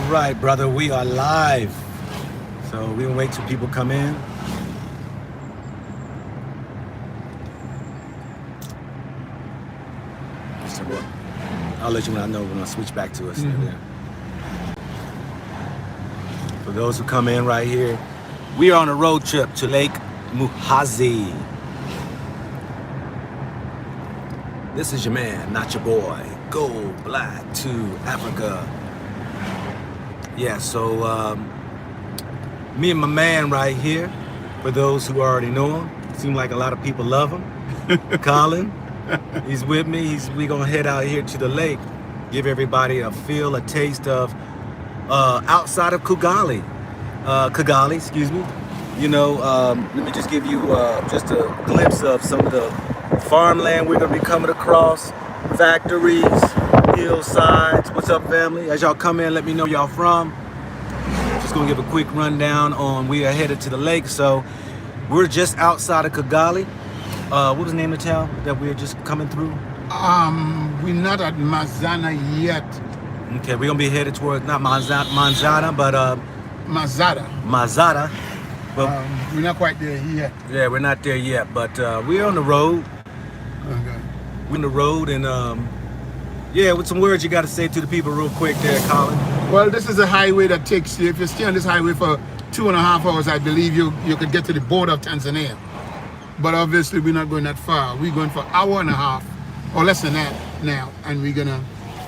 right, brother, we are live. So we can wait till people come in. So I'll let you know when I switch back to us. For those who come in right here, we are on a road trip to Lake Muhazi. This is your man, not your boy. Go Black to Africa. Yeah, so me and my man right here, for those who already know him, seem like a lot of people love him. Colin, he's with me. We're gonna head out here to the lake, give everybody a feel, a taste of outside of Kigali, excuse me. You know, let me just give you just a glimpse of some of the farmland we're gonna be coming across, factories, hillsides. What's up, family? As y'all come in, let me know where y'all from. Just gonna give a quick rundown on we are headed to the lake. So we're just outside of Kigali. What was the name of the town that we're just coming through? We're not at Mazana yet. Okay, we're gonna be headed towards not Manzana, but Mazada. But we're not quite there yet. Yeah, we're not there yet, but we're on the road. Okay. We're on the road, and yeah, with some words you got to say to the people real quick there, Colin. Well, this is a highway that takes you, if you stay on this highway for 2.5 hours, I believe you could get to the border of Tanzania. But obviously we're not going that far. We're going for 1.5 hours or less than that now, and we're gonna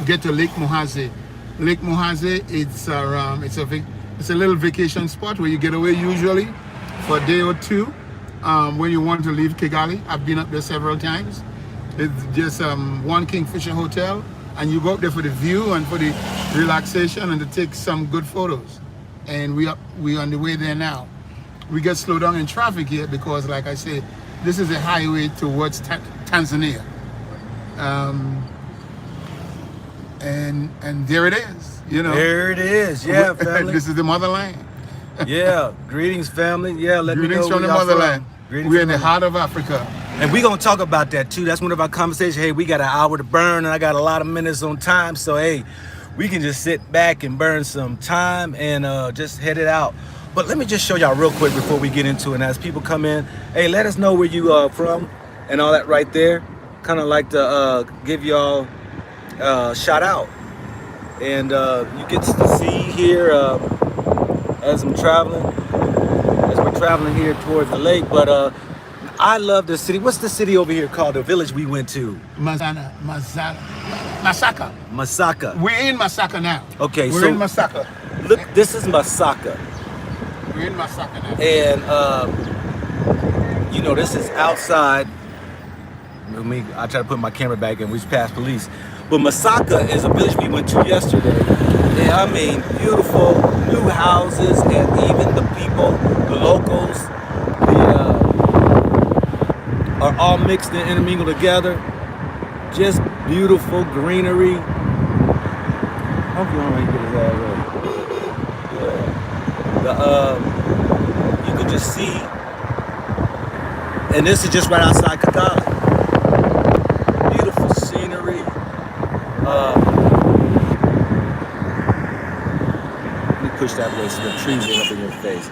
get to Lake Muhazi. Lake Muhazi, it's a little vacation spot where you get away usually for a day or two when you want to leave Kigali. I've been up there several times. It's just one Kingfisher hotel, and you go up there for the view and for the relaxation and to take some good photos. And we're on the way there now. We get slowed down in traffic here because, like I say, this is a highway towards Tanzania. And there it is, you know. There it is, yeah, family. This is the motherland. Yeah, greetings, family. Yeah, let Greetings me know from the motherland. We're in the heart of Africa. And we're going to talk about that, too. That's one of our conversations. Hey, we got an hour to burn, and I got a lot of minutes on time. So, hey, we can just sit back and burn some time and just head it out. But let me just show y'all real quick before we get into it. And as people come in, hey, let us know where you are from and all that right there. Kind of like to give y'all a shout out. And you get to see here as we're traveling here towards the lake. But I love the city. What's the city over here called? The village we went to? Masaka. We're in Masaka now. Okay, we're in Masaka. Look, this is Masaka. We're in Masaka now. And you know, this is outside. I try to put my camera back and we just passed police. But Masaka is a village we went to yesterday. And I mean, beautiful new houses, and even the people, the locals, are all mixed and intermingled together. Just beautiful greenery. I hope you don't get his ass ready. You can just see, and this is just right outside Kigali. Beautiful scenery. Let me push that way so the trees ain't up in your face.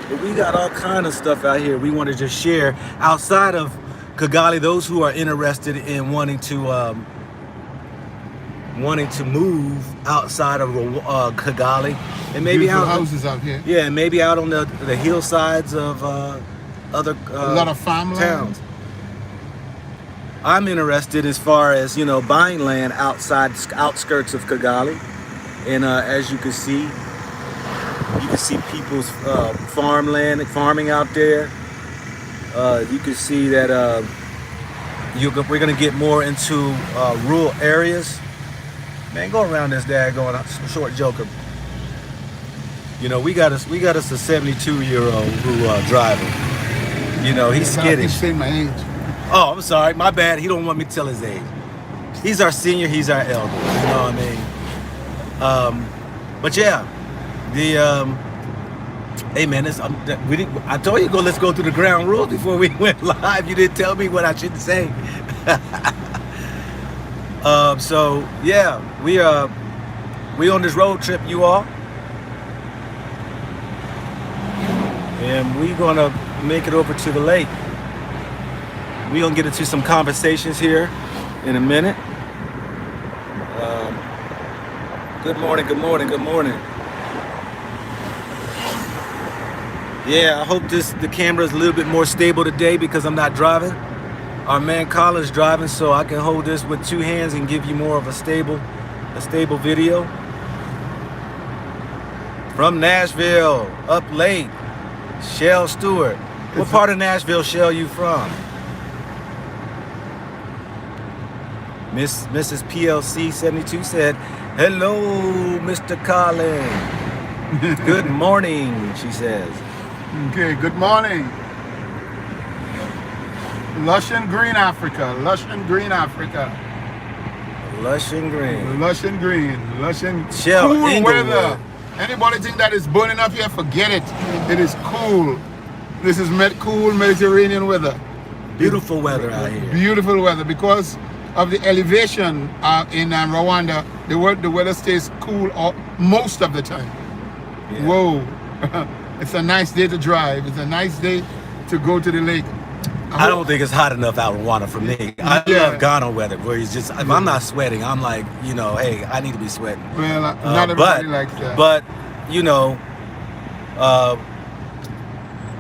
But we got all kind of stuff out here we want to just share outside of Kigali. Those who are interested in wanting to move outside of Kigali, and maybe beautiful houses out here. Yeah, and maybe out on the hillsides of other a lot of farmland towns. I'm interested as far as, you know, buying land outskirts of Kigali, and as you can see people's farming out there. You can see that we're gonna get more into rural areas. Man, go around this daggone short joker. You know, we got us a 72-year-old who driving. You know, he's skittish. He's saying my age. Oh, I'm sorry, my bad. He don't want me to tell his age. He's our senior, he's our elder. You know what I mean? But yeah, hey man, I told you let's go through the ground rules before we went live. You didn't tell me what I should say. So yeah, we on this road trip, you all. and we're gonna make it over to the lake. We're gonna get into some conversations here in a minute. Good morning, good morning, good morning. Yeah, I hope the camera is a little bit more stable today because I'm not driving. Our man Colin's driving, so I can hold this with 2 hands and give you more of a stable video. From Nashville, up late, Shell Stewart. What part of Nashville, Shell, you from? Mrs. PLC 72 said, "Hello, Mr. Colin." Good morning, she says. Okay, good morning. Lush and green Africa, lush and green Africa. Lush and green. Lush and green, lush and Shell, cool Inglewood. weather. Anybody think that it's burning up here, forget it. It is cool. This is cool Mediterranean weather. Beautiful weather out here. Beautiful weather because of the elevation in Rwanda. The weather stays cool most of the time. Yeah. Whoa. It's a nice day to drive. It's a nice day to go to the lake. I don't think it's hot enough out in Rwanda for me. I love Ghana weather where it's just, if I'm not sweating, I'm like, hey, I need to be sweating. Well, not everybody likes that. But,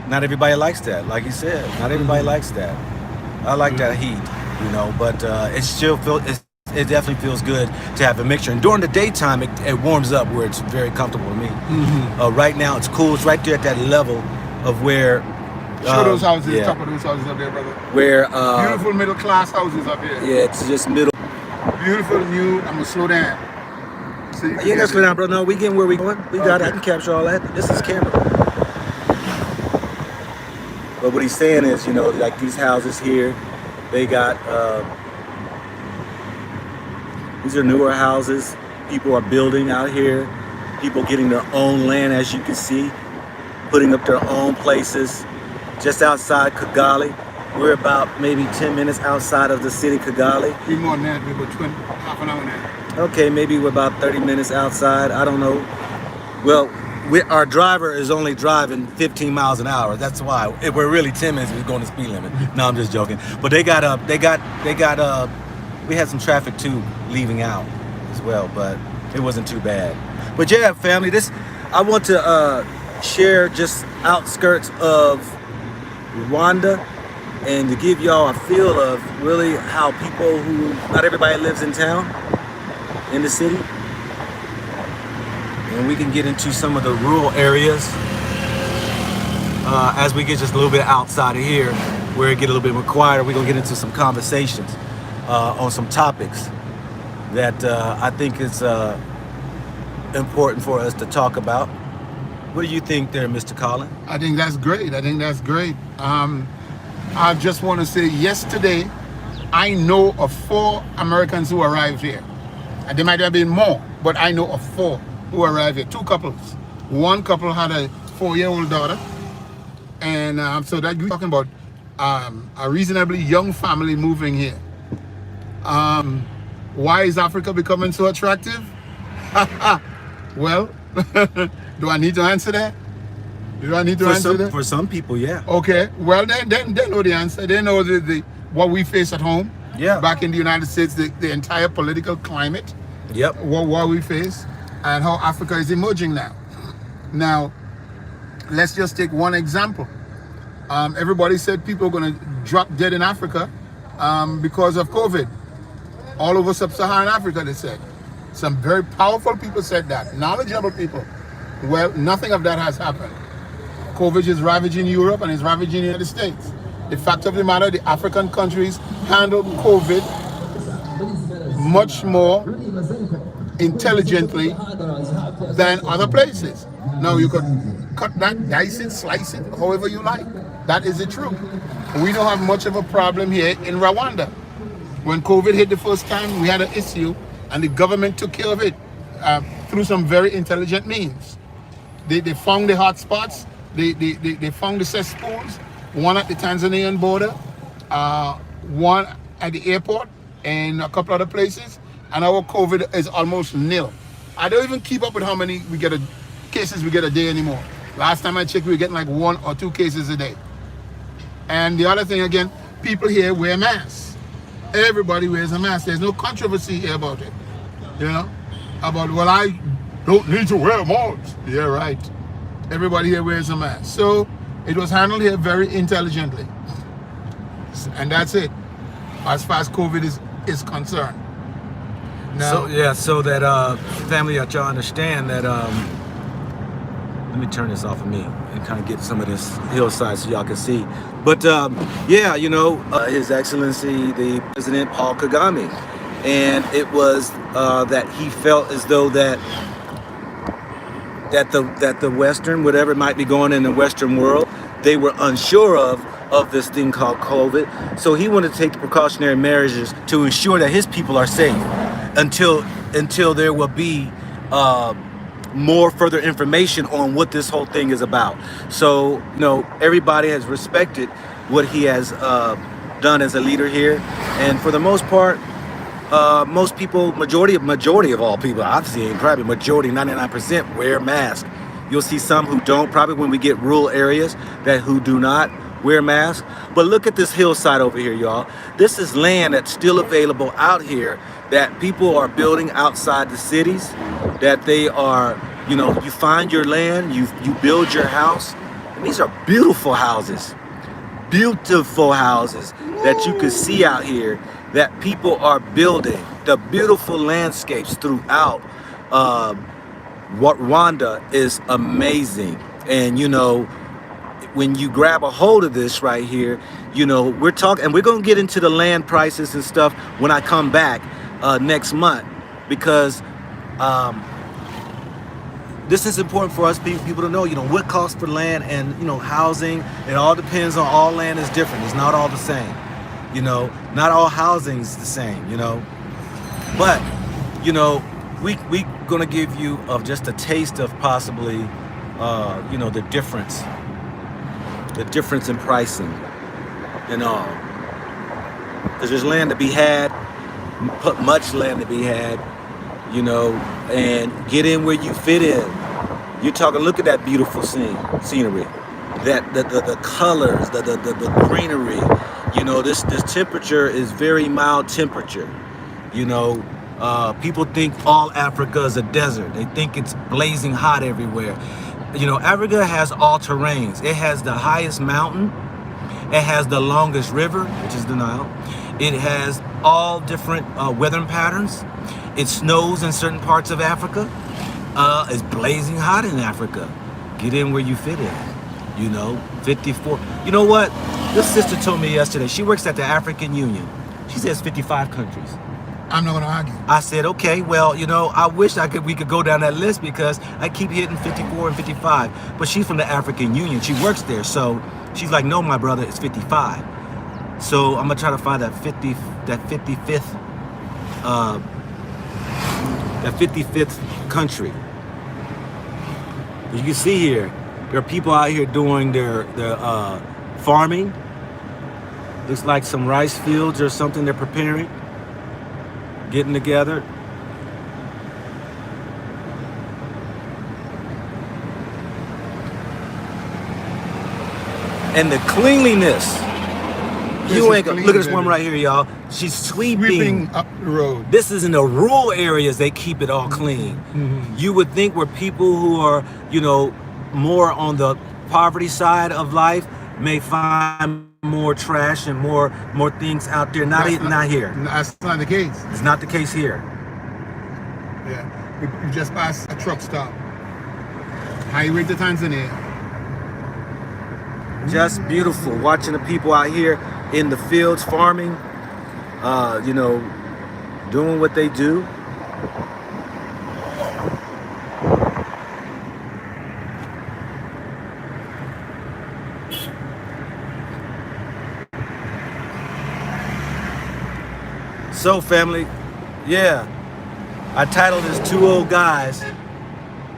not everybody likes that. Like you said, not everybody likes that. I like that heat, but it definitely feels good to have a mixture. And during the daytime, it warms up where it's very comfortable to me. Right now, it's cool. It's right there at that level of where... Show those houses, top of those houses up there, brother. Where... beautiful middle class houses up here. Yeah, it's just middle. Beautiful new... I'm going to slow down. So you ain't got to slow down, bro. No, we getting where we going. We got it. I can capture all that. This is camera. But what he's saying is, like these houses here, they got... these are newer houses. People are building out here. People getting their own land, as you can see, putting up their own places. Just outside Kigali. We're about maybe 10 minutes outside of the city Kigali. We're more than that. We're about half an hour now. Okay, maybe we're about 30 minutes outside. I don't know. Well, our driver is only driving 15 miles an hour. That's why. If we're really 10 minutes, we're going the speed limit. No, I'm just joking. But we had some traffic too leaving out as well, but it wasn't too bad. But yeah, family, I want to share just outskirts of Rwanda and to give y'all a feel of really how people not everybody lives in town, in the city. And we can get into some of the rural areas as we get just a little bit outside of here, where it get a little bit more quieter. We're gonna get into some conversations on some topics that I think is important for us to talk about. What do you think there, Mr. Colin? I think that's great. I just want to say yesterday, I know of 4 Americans who arrived here. And there might have been more, but I know of 4 who arrived here. 2 couples. One couple had a 4-year-old daughter. And so that you're talking about a reasonably young family moving here. Why is Africa becoming so attractive? Well, do I need to answer that? For some people, yeah. Okay, well, they know the answer. They know what we face at home. Yeah. Back in the United States, the entire political climate. Yep. What we face and how Africa is emerging now. Now, let's just take one example. Everybody said people are going to drop dead in Africa because of COVID. All over sub-Saharan Africa, they said. Some very powerful people said that, knowledgeable people. Well, nothing of that has happened. COVID is ravaging Europe and is ravaging the United States. The fact of the matter, the African countries handled COVID much more intelligently than other places. Now you could cut that, dice it, slice it, however you like. That is the truth. We don't have much of a problem here in Rwanda. When COVID hit the first time, we had an issue and the government took care of it through some very intelligent means. They found the hot spots, they found the cesspools, one at the Tanzanian border, one at the airport, and a couple other places, and our COVID is almost nil. I don't even keep up with how many cases we get a day anymore. Last time I checked, we were getting like 1 or 2 cases a day. And the other thing again, people here wear masks. Everybody wears a mask. There's no controversy here about it. You know? About, well, I don't need to wear a mask. Yeah, right. Everybody here wears a mask. So it was handled here very intelligently. And that's it, as far as COVID is concerned. Now, so that family, that y'all understand that, let me turn this off of me and kind of get some of this hillside so y'all can see. But yeah, you know, His Excellency, the President Paul Kagame. And it was that he felt as though that the Western, whatever might be going in the Western world, they were unsure of this thing called COVID. So he wanted to take the precautionary measures to ensure that his people are safe until there will be more further information on what this whole thing is about. So, you know, everybody has respected what he has done as a leader here. And for the most part, most people, majority of all people I've seen, probably majority, 99% wear masks. You'll see some who don't, probably when we get rural areas who do not wear masks. But look at this hillside over here, y'all. This is land that's still available out here that people are building outside the cities, that they are, you know, you find your land, you build your house. And these are beautiful houses that you can see out here that people are building. The beautiful landscapes throughout Rwanda is amazing. And, you know, when you grab a hold of this right here, you know, we're talking, and we're going to get into the land prices and stuff when I come back next month, because this is important for us people to know, you know, what costs for land and, you know, housing. It all depends on, all land is different. It's not all the same. You know, not all housing is the same, you know. But, you know, we going to give you just a taste of possibly, you know, the difference in pricing and all. Because there's land to be had, much land to be had, you know, and get in where you fit in. You're talking, look at that beautiful scenery, that the colors, the greenery. You know, this temperature is very mild temperature. You know, people think all Africa is a desert. They think it's blazing hot everywhere. You know, Africa has all terrains. It has the highest mountain. It has the longest river, which is the Nile. It has all different weather patterns. It snows in certain parts of Africa. It's blazing hot in Africa. Get in where you fit in. You know, 54. You know what? This sister told me yesterday, she works at the African Union. She says 55 countries. I'm not going to argue. I said, okay, well, you know, I wish we could go down that list, because I keep hitting 54 and 55. But she's from the African Union. She works there. So she's like, no, my brother, it's 55. So I'm going to try to find that 55th country. As you can see here, there are people out here doing their farming. Looks like some rice fields or something they're preparing, getting together. And the cleanliness. You ain't gonna look at this woman right here, y'all. She's sweeping up the road. This is in the rural areas, they keep it all clean. Mm-hmm. You would think where people who are, you know, more on the poverty side of life may find more trash and more things out there. Not here. That's not the case. It's not the case here. Yeah, we just passed a truck stop. Highway to Tanzania. Just beautiful. Watching the people out here in the fields farming, you know, doing what they do. So family, yeah, I titled this Two Old Guys in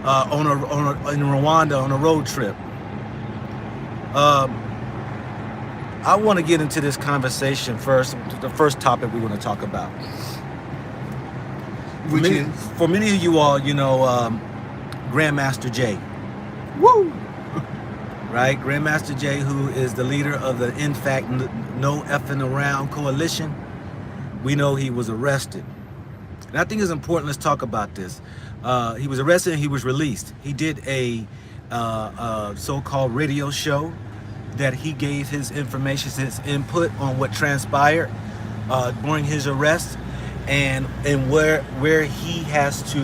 Rwanda on a road trip. I want to get into this conversation first, the first topic we want to talk about. Which is? For many of you all, you know, Grandmaster Jay. Woo! right? Grandmaster Jay, who is the leader of the In Fact No Effing Around Coalition. We know he was arrested. And I think it's important, let's talk about this. He was arrested and he was released. He did a so-called radio show that he gave his information, his input on what transpired during his arrest, and where he has to.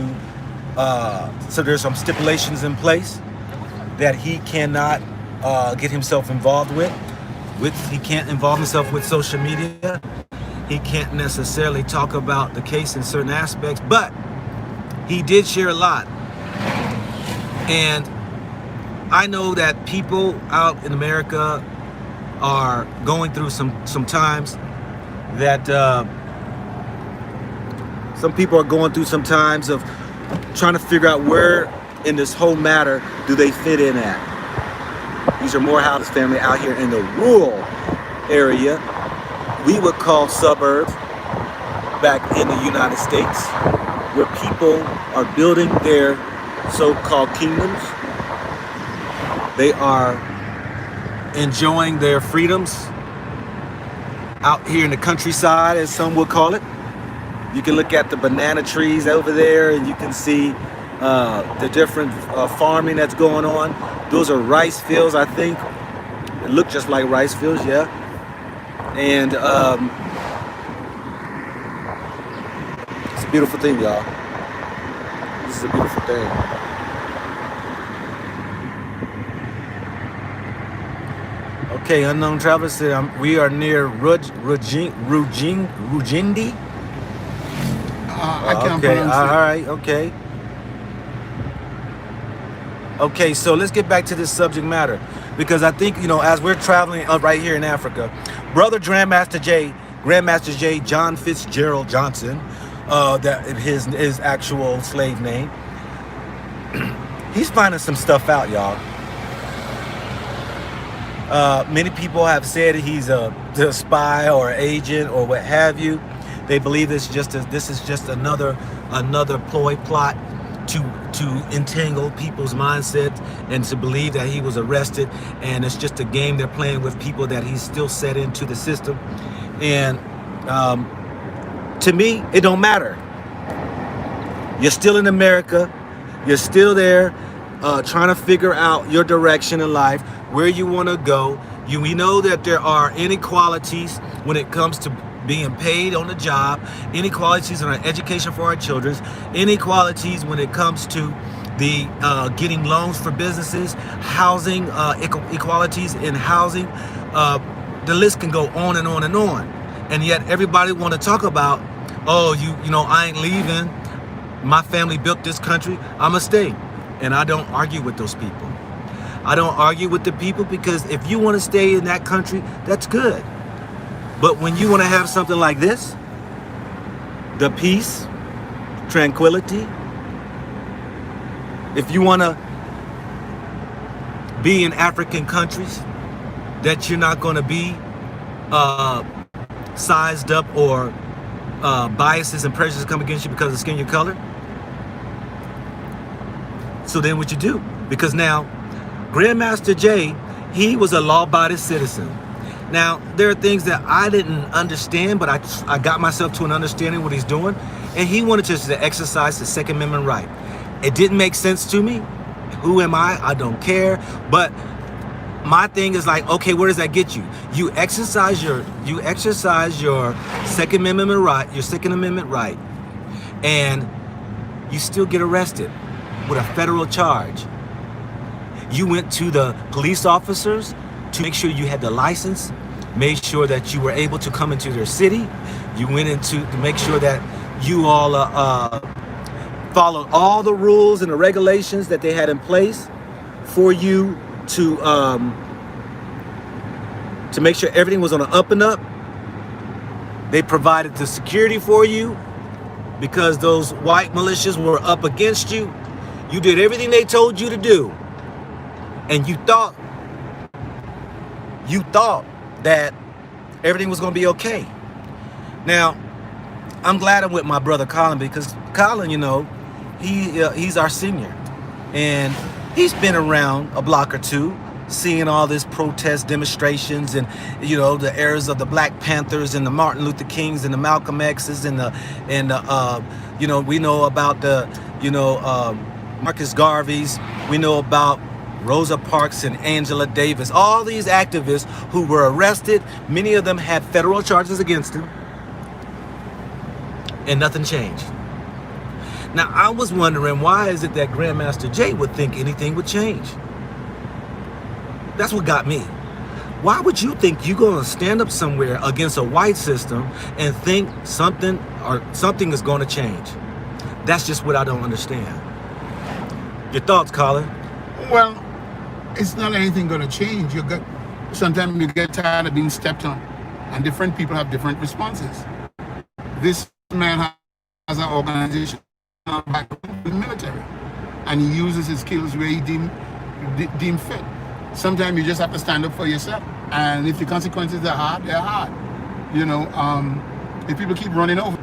So there's some stipulations in place that he cannot get himself involved with. He can't involve himself with social media. He can't necessarily talk about the case in certain aspects, but he did share a lot. And I know that people out in America are going through some times that some people are going through some times of trying to figure out where in this whole matter do they fit in at. These are Morehouse's family out here in the rural area we would call suburbs back in the United States, where people are building their so-called kingdoms. They are enjoying their freedoms out here in the countryside, as some would call it. You can look at the banana trees over there and you can see the different farming that's going on. Those are rice fields, I think. It look just like rice fields, yeah. And it's a beautiful thing, y'all. This is a beautiful thing. Okay, unknown traveler said we are near Rugindi. I can't okay, pronounce all it. right, okay. Okay, so let's get back to this subject matter, because I think, you know, as we're traveling right here in Africa, brother Grandmaster Jay, John Fitzgerald Johnson, that his actual slave name, he's finding some stuff out, y'all. Many people have said he's a spy or agent or what have you. They believe this is just another ploy plot to entangle people's mindset and to believe that he was arrested, and it's just a game they're playing with people that he's still set into the system. And to me, it don't matter. You're still in America. You're still there trying to figure out your direction in life, where you want to go. We know that there are inequalities when it comes to being paid on the job, inequalities in our education for our children, inequalities when it comes to the getting loans for businesses, housing, equalities in housing. The list can go on and on and on. And yet everybody want to talk about, oh, you know, I ain't leaving. My family built this country. I'ma stay. And I don't argue with those people. I don't argue with the people, because if you want to stay in that country, that's good. But when you want to have something like this, the peace, tranquility, if you want to be in African countries that you're not going to be sized up or biases and prejudices come against you because of skin color, so then what you do? Because now Grandmaster Jay, he was a law-abiding citizen. Now, there are things that I didn't understand, but I got myself to an understanding what he's doing. And he wanted just to exercise the Second Amendment right. It didn't make sense to me. Who am I? I don't care. But my thing is like, okay, where does that get you? You exercise your Second Amendment right, and you still get arrested with a federal charge. You went to the police officers to make sure you had the license, made sure that you were able to come into their city. You went into to make sure that you all followed all the rules and the regulations that they had in place for you to make sure everything was on an up and up. They provided the security for you because those white militias were up against you. You did everything they told you to do, and you thought that everything was going to be okay. Now, I'm glad I'm with my brother Colin, because Colin, you know, he's our senior, and he's been around a block or two, seeing all this protest demonstrations and, you know, the eras of the Black Panthers and the Martin Luther Kings and the Malcolm X's and you know, we know about the, you know, Marcus Garvey's, we know about Rosa Parks and Angela Davis, all these activists who were arrested. Many of them had federal charges against them, and nothing changed. Now, I was wondering, why is it that Grandmaster Jay would think anything would change? That's what got me. Why would you think you're going to stand up somewhere against a white system and think something is going to change? That's just what I don't understand. Your thoughts, Colin? Well, it's not anything going to change. Sometimes you get tired of being stepped on, and different people have different responses. This man has an organization back in the military, and he uses his skills where he deem fit. Sometimes you just have to stand up for yourself, and if the consequences are hard, they're hard. You know, if people keep running over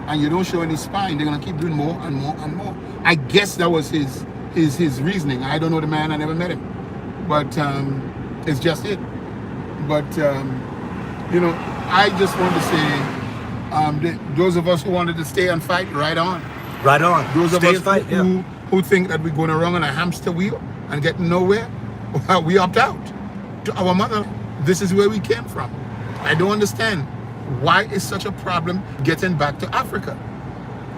and you don't show any spine, they're going to keep doing more and more and more. I guess that was his reasoning. I don't know the man, I never met him, but it's just it. But you know, I just want to say, those of us who wanted to stay and fight, right on. Right on. Those stay of us who think that we're going around on a hamster wheel and getting nowhere, we opt out to our mother. This is where we came from. I don't understand why is such a problem getting back to Africa.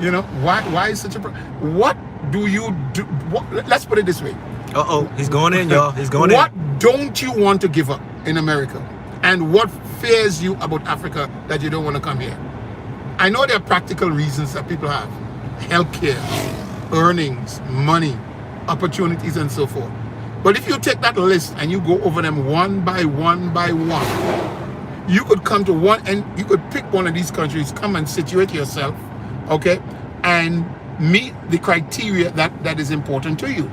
You know, why is such a problem? What do you do? Let's put it this way. He's going in, y'all. He's going What don't you want to give up in America? And what fears you about Africa that you don't want to come here? I know there are practical reasons that people have. Healthcare, earnings, money, opportunities, and so forth. But if you take that list and you go over them one by one by one, you could come to one, and you could pick one of these countries, come and situate yourself, okay, and meet the criteria that is important to you.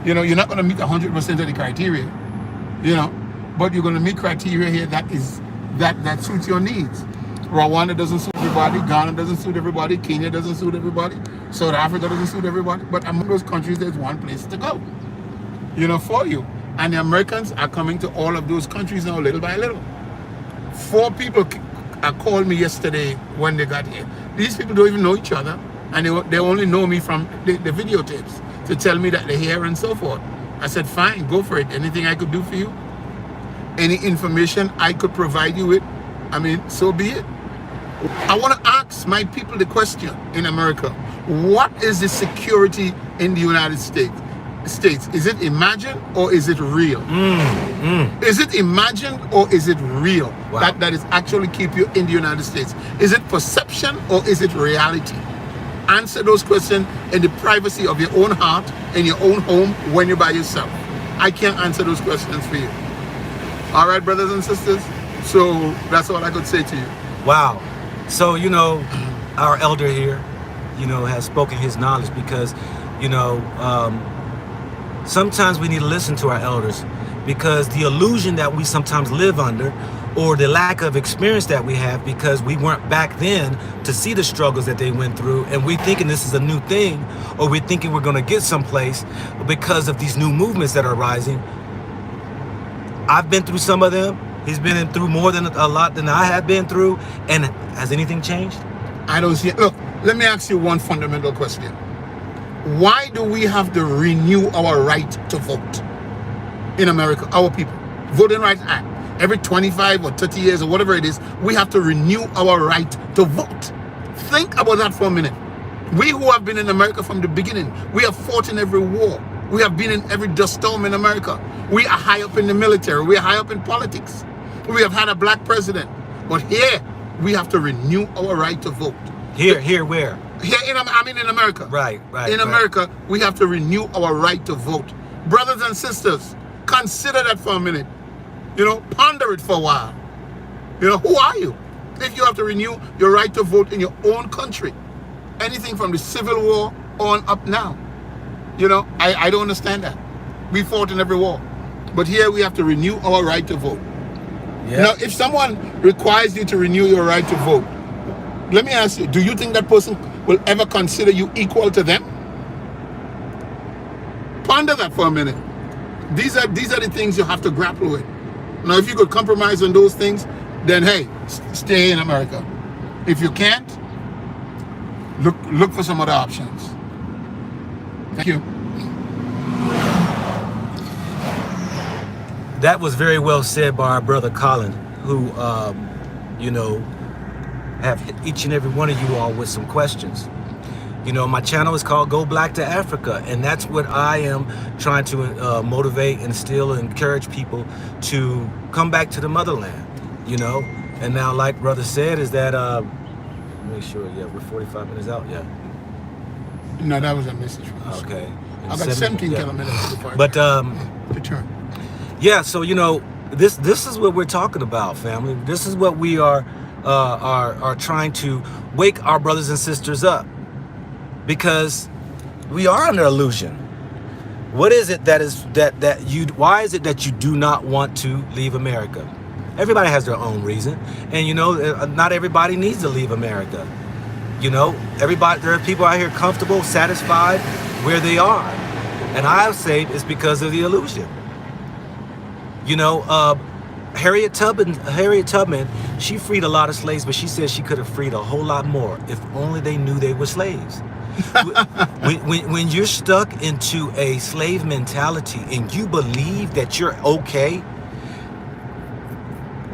You know, you're not going to meet 100% of the criteria, you know, but you're going to meet criteria here that suits your needs. Rwanda doesn't suit everybody, Ghana doesn't suit everybody, Kenya doesn't suit everybody, South Africa doesn't suit everybody, but among those countries, there's one place to go, you know, for you. And the Americans are coming to all of those countries now, little by little. 4 people called me yesterday when they got here. These people don't even know each other, and they only know me from the videotapes to tell me that they're here and so forth. I said, fine, go for it. Anything I could do for you, any information I could provide you with, I mean, so be it. I want to ask my people the question in America: what is the security in the United States? Is it imagined or is it real? Is it imagined or is it real? Wow. That is actually keep you in the United States? Is it perception or is it reality? Answer those questions in the privacy of your own heart, in your own home, when you're by yourself. I can't answer those questions for you. All right, brothers and sisters? So that's all I could say to you. Wow. So, you know, our elder here, you know, has spoken his knowledge, because, you know, sometimes we need to listen to our elders, because the illusion that we sometimes live under, or the lack of experience that we have, because we weren't back then to see the struggles that they went through, and we're thinking this is a new thing, or we're thinking we're going to get someplace because of these new movements that are rising. I've been through some of them. He's been through more than a lot than I have been through. And has anything changed? I don't see it. Look, let me ask you one fundamental question. Why do we have to renew our right to vote in America, our people? Voting Rights Act. Every 25 or 30 years or whatever it is, we have to renew our right to vote. Think about that for a minute. We who have been in America from the beginning, we have fought in every war. We have been in every dust storm in America. We are high up in the military. We are high up in politics. We have had a black president. But here, we have to renew our right to vote. Here, where? Here, in America. Right. In America, we have to renew our right to vote. Brothers and sisters, consider that for a minute. You know, ponder it for a while. You know, who are you if you have to renew your right to vote in your own country? Anything from the Civil War on up now. You know, I don't understand that. We fought in every war. But here we have to renew our right to vote. Yeah. Now, if someone requires you to renew your right to vote, let me ask you, do you think that person will ever consider you equal to them? Ponder that for a minute. these are the things you have to grapple with. Now, if you could compromise on those things, then hey, stay in America. If you can't, look for some other options. Thank you. That was very well said by our brother Colin, who, you know, have hit each and every one of you all with some questions. You know, my channel is called Go Black to Africa, and that's what I am trying to motivate, instill, and encourage people to come back to the motherland, you know. And now, like brother said, is that, make sure, yeah, we're 45 minutes out, yeah. No, that was a message from us. Okay. I got 17 kilometers before but, to turn. yeah, so, you know, this is what we're talking about, family. This is what we are trying to wake our brothers and sisters up. Because we are under illusion. What is it why is it that you do not want to leave America? Everybody has their own reason. And you know, not everybody needs to leave America. You know, there are people out here comfortable, satisfied where they are. And I say it's because of the illusion. You know, Harriet Tubman, she freed a lot of slaves, but she said she could have freed a whole lot more if only they knew they were slaves. when you're stuck into a slave mentality and you believe that you're okay,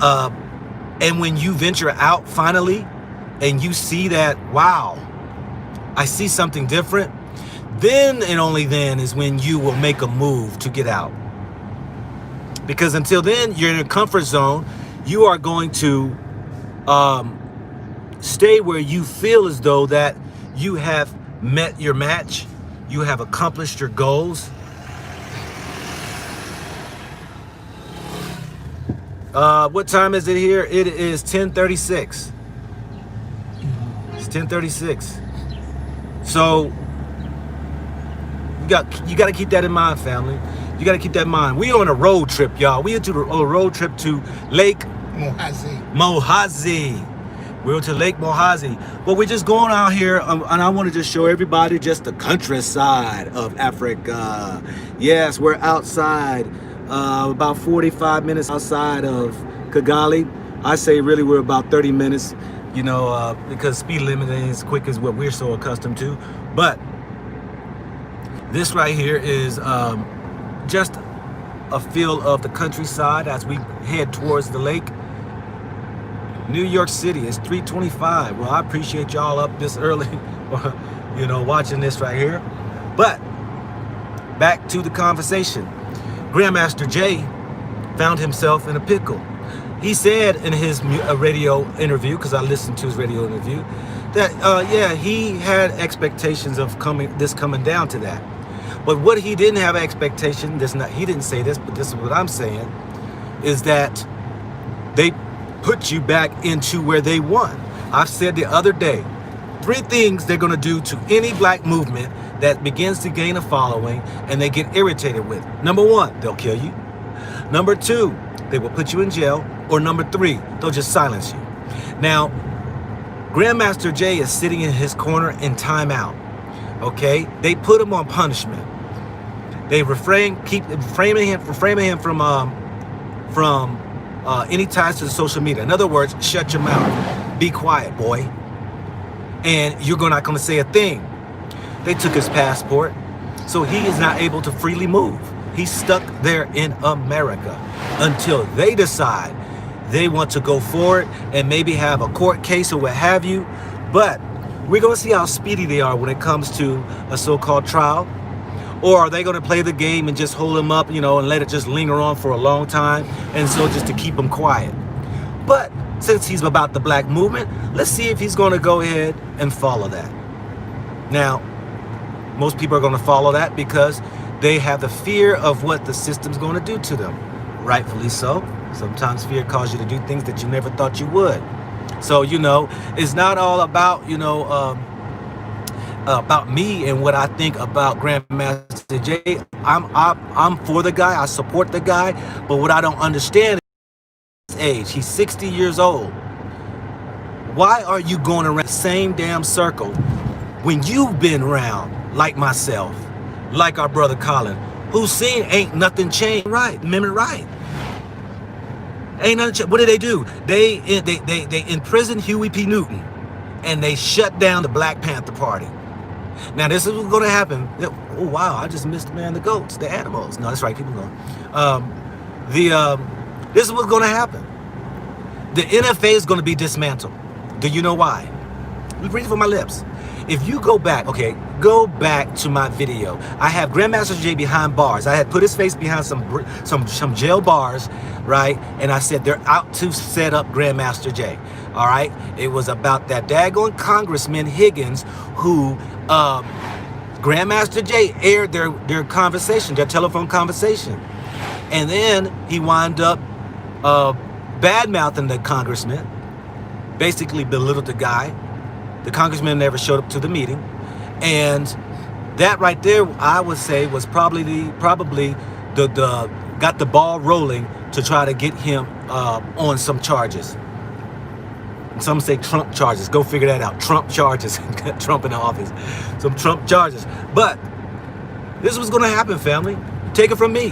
and when you venture out finally and you see that, wow, I see something different, then and only then is when you will make a move to get out. Because until then, you're in a comfort zone. You are going to stay where you feel as though that you have met your match, you have accomplished your goals. What time is it here? It is 10:36. It's 10:36. So you got to keep that in mind, family. You got to keep that in mind. We on a road trip, y'all. We into a road trip to Lake Muhazi. We're to Lake Muhazi. But we're just going out here, and I want to just show everybody just the countryside of Africa. Yes, we're outside, about 45 minutes outside of Kigali. I say really we're about 30 minutes, you know, because speed limit ain't as quick as what we're so accustomed to. But this right here is just a feel of the countryside as we head towards the lake. New York City is 3:25. Well, I appreciate y'all up this early, you know, watching this right here. But back to the conversation. Grandmaster Jay found himself in a pickle. He said in his radio interview, because I listened to his radio interview, that yeah, he had expectations of coming down to that. But what he didn't have expectation, he didn't say this, but this is what I'm saying, is that they put you back into where they won. I've said the other day, 3 things they're gonna do to any black movement that begins to gain a following and they get irritated with. Number 1, they'll kill you. Number 2, they will put you in jail. Or number 3, they'll just silence you. Now, Grandmaster Jay is sitting in his corner in timeout. Okay, they put him on punishment. They keep refraining him from any ties to the social media. In other words, shut your mouth. Be quiet, boy. And you're not going to say a thing. They took his passport, so he is not able to freely move. He's stuck there in America until they decide they want to go forward and maybe have a court case or what have you. But we're going to see how speedy they are when it comes to a so-called trial. Or are they going to play the game and just hold him up, you know, and let it just linger on for a long time, and so just to keep him quiet? But since he's about the black movement, let's see if he's going to go ahead and follow that. Now, most people are going to follow that because they have the fear of what the system's going to do to them. Rightfully so. Sometimes fear causes you to do things that you never thought you would. So, you know, it's not all about, you know, about me and what I think about Grandmaster Jay. I'm for the guy. I support the guy. But what I don't understand is his age. He's 60 years old. Why are you going around the same damn circle when you've been around, like myself, like our brother Colin, who's seen ain't nothing changed. Right, remember right. Ain't nothing changed. What did they do? They imprisoned Huey P. Newton, and they shut down the Black Panther Party. Now this is what's going to happen. Oh wow, I just missed the goats, the animals. No, that's right. People know. This is what's going to happen. The NFA is going to be dismantled. Do you know why? Let me read it from my lips. If you go back, okay, go back to my video. I have Grandmaster Jay behind bars. I had put his face behind some jail bars, right? And I said they're out to set up Grandmaster Jay. All right. It was about that daggone Congressman Higgins who Grandmaster Jay aired their conversation, their telephone conversation. And then he wound up bad-mouthing the congressman, basically belittled the guy. The congressman never showed up to the meeting. And that right there, I would say, was probably the got the ball rolling to try to get him on some charges. Some say Trump charges. Go figure that out. Trump charges. Trump in the office. Some Trump charges. But this is what's going to happen, family. Take it from me.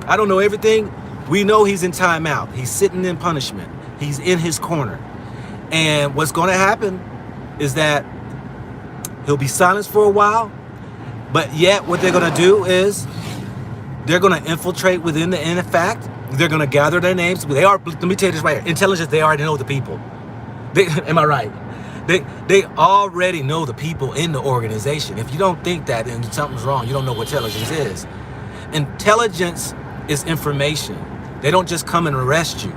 I don't know everything. We know he's in timeout. He's sitting in punishment. He's in his corner. And what's going to happen is that he'll be silenced for a while. But yet what they're going to do is they're going to infiltrate within the in fact. They're going to gather their names. They are, let me tell you this right here. Intelligence, they already know the people. Am I right? They already know the people in the organization. If you don't think that, then something's wrong. You don't know what intelligence is. Intelligence is information. They don't just come and arrest you.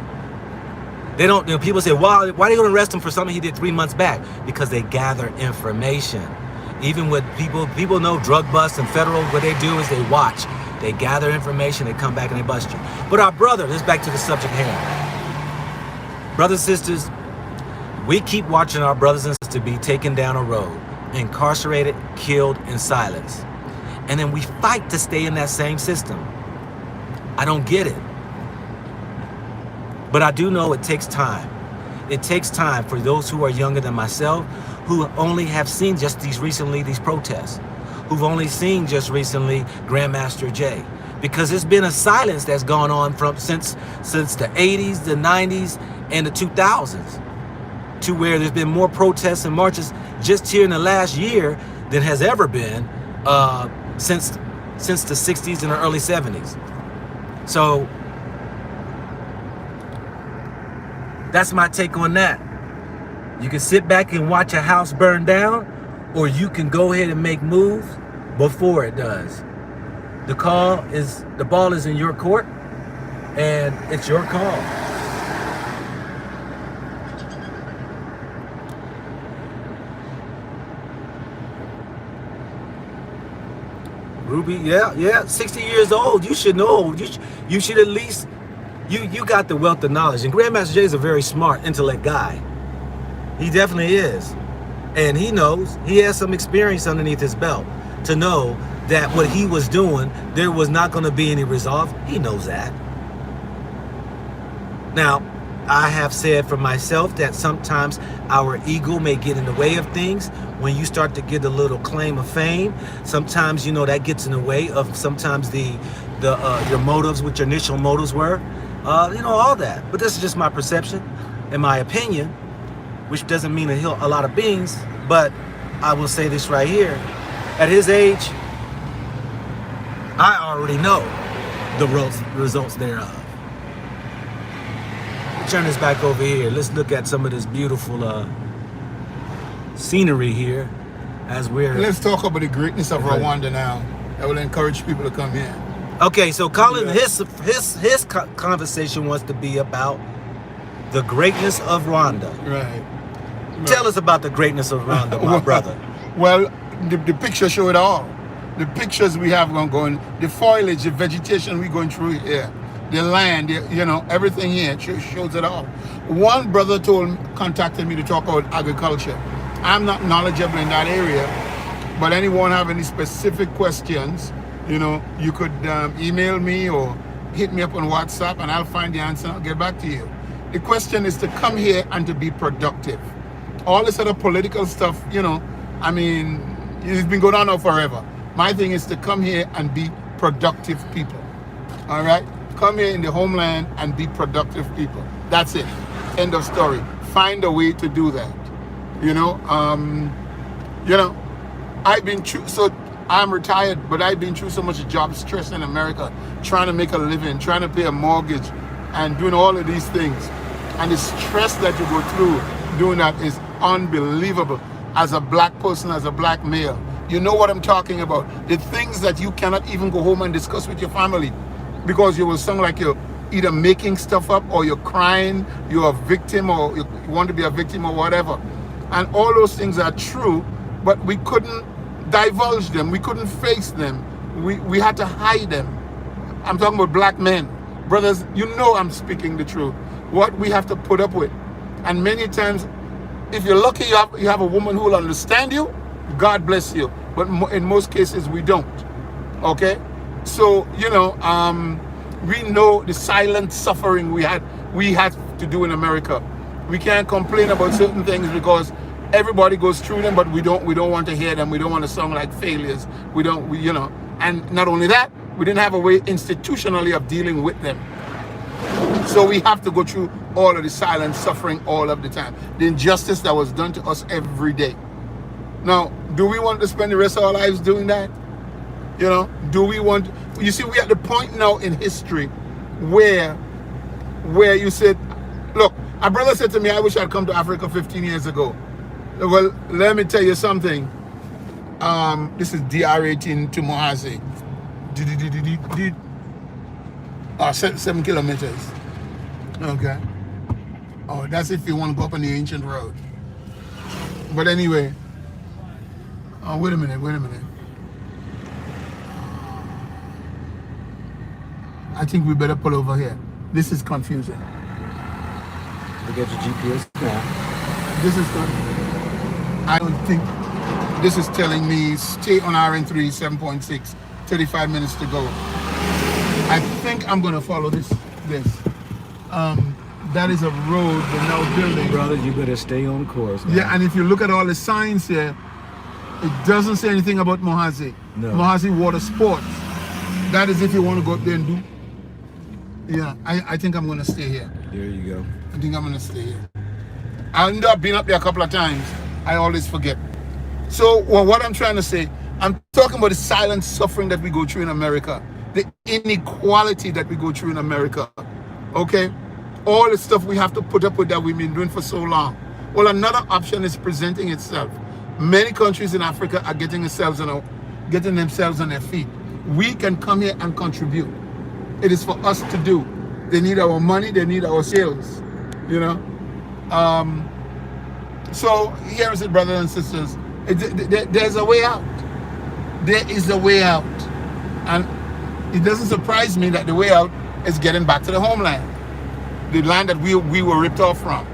They don't. You know, people say, "Well, why are they going to arrest him for something he did 3 months back?" Because they gather information. Even with people know drug busts and federal. What they do is they watch. They gather information. They come back and they bust you. But our brother, let's back to the subject here. Brothers and sisters, we keep watching our brothers and sisters be taken down a road, incarcerated, killed, and silenced. And then we fight to stay in that same system. I don't get it. But I do know it takes time. It takes time for those who are younger than myself, who only have seen just these protests, who've only seen just recently Grandmaster Jay. Because there's been a silence that's gone on since the 80s, the 90s, and the 2000s. To where there's been more protests and marches just here in the last year than has ever been since the 60s and the early 70s. So that's my take on that. You can sit back and watch a house burn down, or you can go ahead and make moves before it does. The ball is in your court, and it's your call. Ruby, yeah, 60 years old. You should know. You should at least, you got the wealth of knowledge. And Grandmaster Jay is a very smart, intellect guy. He definitely is. And he knows, he has some experience underneath his belt to know that what he was doing, there was not going to be any resolve. He knows that. Now, I have said for myself that sometimes our ego may get in the way of things. When you start to get a little claim of fame, sometimes, you know, that gets in the way of sometimes your motives, what your initial motives were, you know, all that. But this is just my perception and my opinion, which doesn't mean a lot of beans. But I will say this right here. At his age, I already know the results thereof. Turn this back over here. Let's look at some of this beautiful scenery here as Let's talk about the greatness of Rwanda now. I will encourage people to come here. Okay, so Colin, his conversation wants to be about the greatness of Rwanda. Right. Tell us about the greatness of Rwanda, my brother. Well, the pictures show it all. The pictures we have going, the foliage, the vegetation we're going through here. The land, you know, everything here shows it all. One brother contacted me to talk about agriculture. I'm not knowledgeable in that area, but anyone have any specific questions, you know, you could email me or hit me up on WhatsApp and I'll find the answer and I'll get back to you. The question is to come here and to be productive. All this other political stuff, you know, I mean, it's been going on now forever. My thing is to come here and be productive people. All right? Come here in the homeland and be productive people. That's it. End of story. Find a way to do that. You know, I've been through, so I'm retired, but I've been through so much job stress in America, trying to make a living, trying to pay a mortgage, and doing all of these things. And the stress that you go through doing that is unbelievable. As a black person, as a black male, you know what I'm talking about. The things that you cannot even go home and discuss with your family because you will sound like you're either making stuff up or you're crying, you're a victim or you want to be a victim or whatever. And all those things are true, but we couldn't divulge them. We couldn't face them. We had to hide them. I'm talking about black men. Brothers, you know I'm speaking the truth. What we have to put up with. And many times, if you're lucky, you have a woman who will understand you, God bless you. But in most cases, we don't. Okay? So, we know the silent suffering we had to do in America. We can't complain about certain things because everybody goes through them, but we don't want to hear them. We don't want to sound like failures. And not only that, we didn't have a way institutionally of dealing with them. So we have to go through all of the silent suffering all of the time. The injustice that was done to us every day. Now, do we want to spend the rest of our lives doing that? Do we want... You see, we're at the point now in history where you said, look, a brother said to me, I wish I'd come to Africa 15 years ago. Well, let me tell you something. This is DR18 to Muhazi. 7 kilometers. Okay. Oh, that's if you want to go up on the ancient road. But anyway. Oh, wait a minute. I think we better pull over here. This is confusing. Look at your GPS now. This is confusing. I don't think this is telling me stay on RN3 7.6, 35 minutes to go. I think I'm gonna follow this. That is a road they're now building. Brother, you better stay on course, man. Yeah, and if you look at all the signs here, it doesn't say anything about Muhazi. No. Muhazi Water Sports. That is if you want to go up there and do. Yeah, I think I'm gonna stay here. There you go. I think I'm gonna stay here. I ended up being up there a couple of times. I always forget. So what I'm trying to say, I'm talking about the silent suffering that we go through in America, the inequality that we go through in America. Okay, all the stuff we have to put up with that we've been doing for so long. Well, another option is presenting itself. Many countries in Africa are getting themselves on their feet. We can come here and contribute. It is for us to do. They need our money. They need our sales. So here is it, brothers and sisters. There's a way out. There is a way out. And it doesn't surprise me that the way out is getting back to the homeland. The land that we were ripped off from.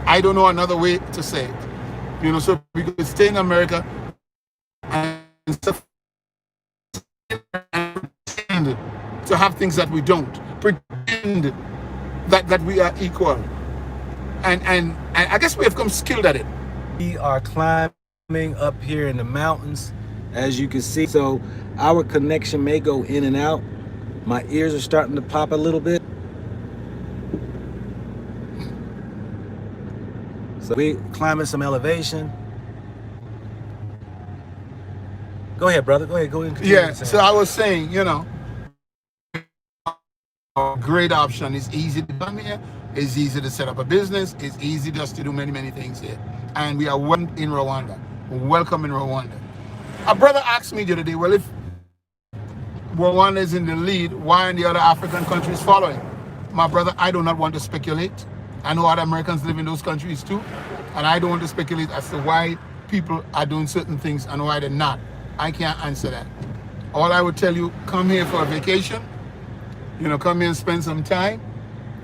I don't know another way to say it. So we could stay in America and pretend to have things that we don't. Pretend that we are equal. And I guess we have come skilled at it. We are climbing up here in the mountains, as you can see. So our connection may go in and out. My ears are starting to pop a little bit. So we're climbing some elevation. Go ahead, brother. Go ahead. Yeah, so I was saying, a great option. It's easy to come here. It's easy to set up a business. It's easy just to do many, many things here. And we are welcome in Rwanda. Welcome in Rwanda. A brother asked me the other day, well, if Rwanda is in the lead, why aren't the other African countries following? My brother, I do not want to speculate. I know other Americans live in those countries too. And I don't want to speculate as to why people are doing certain things and why they're not. I can't answer that. All I would tell you, come here for a vacation. Come here and spend some time.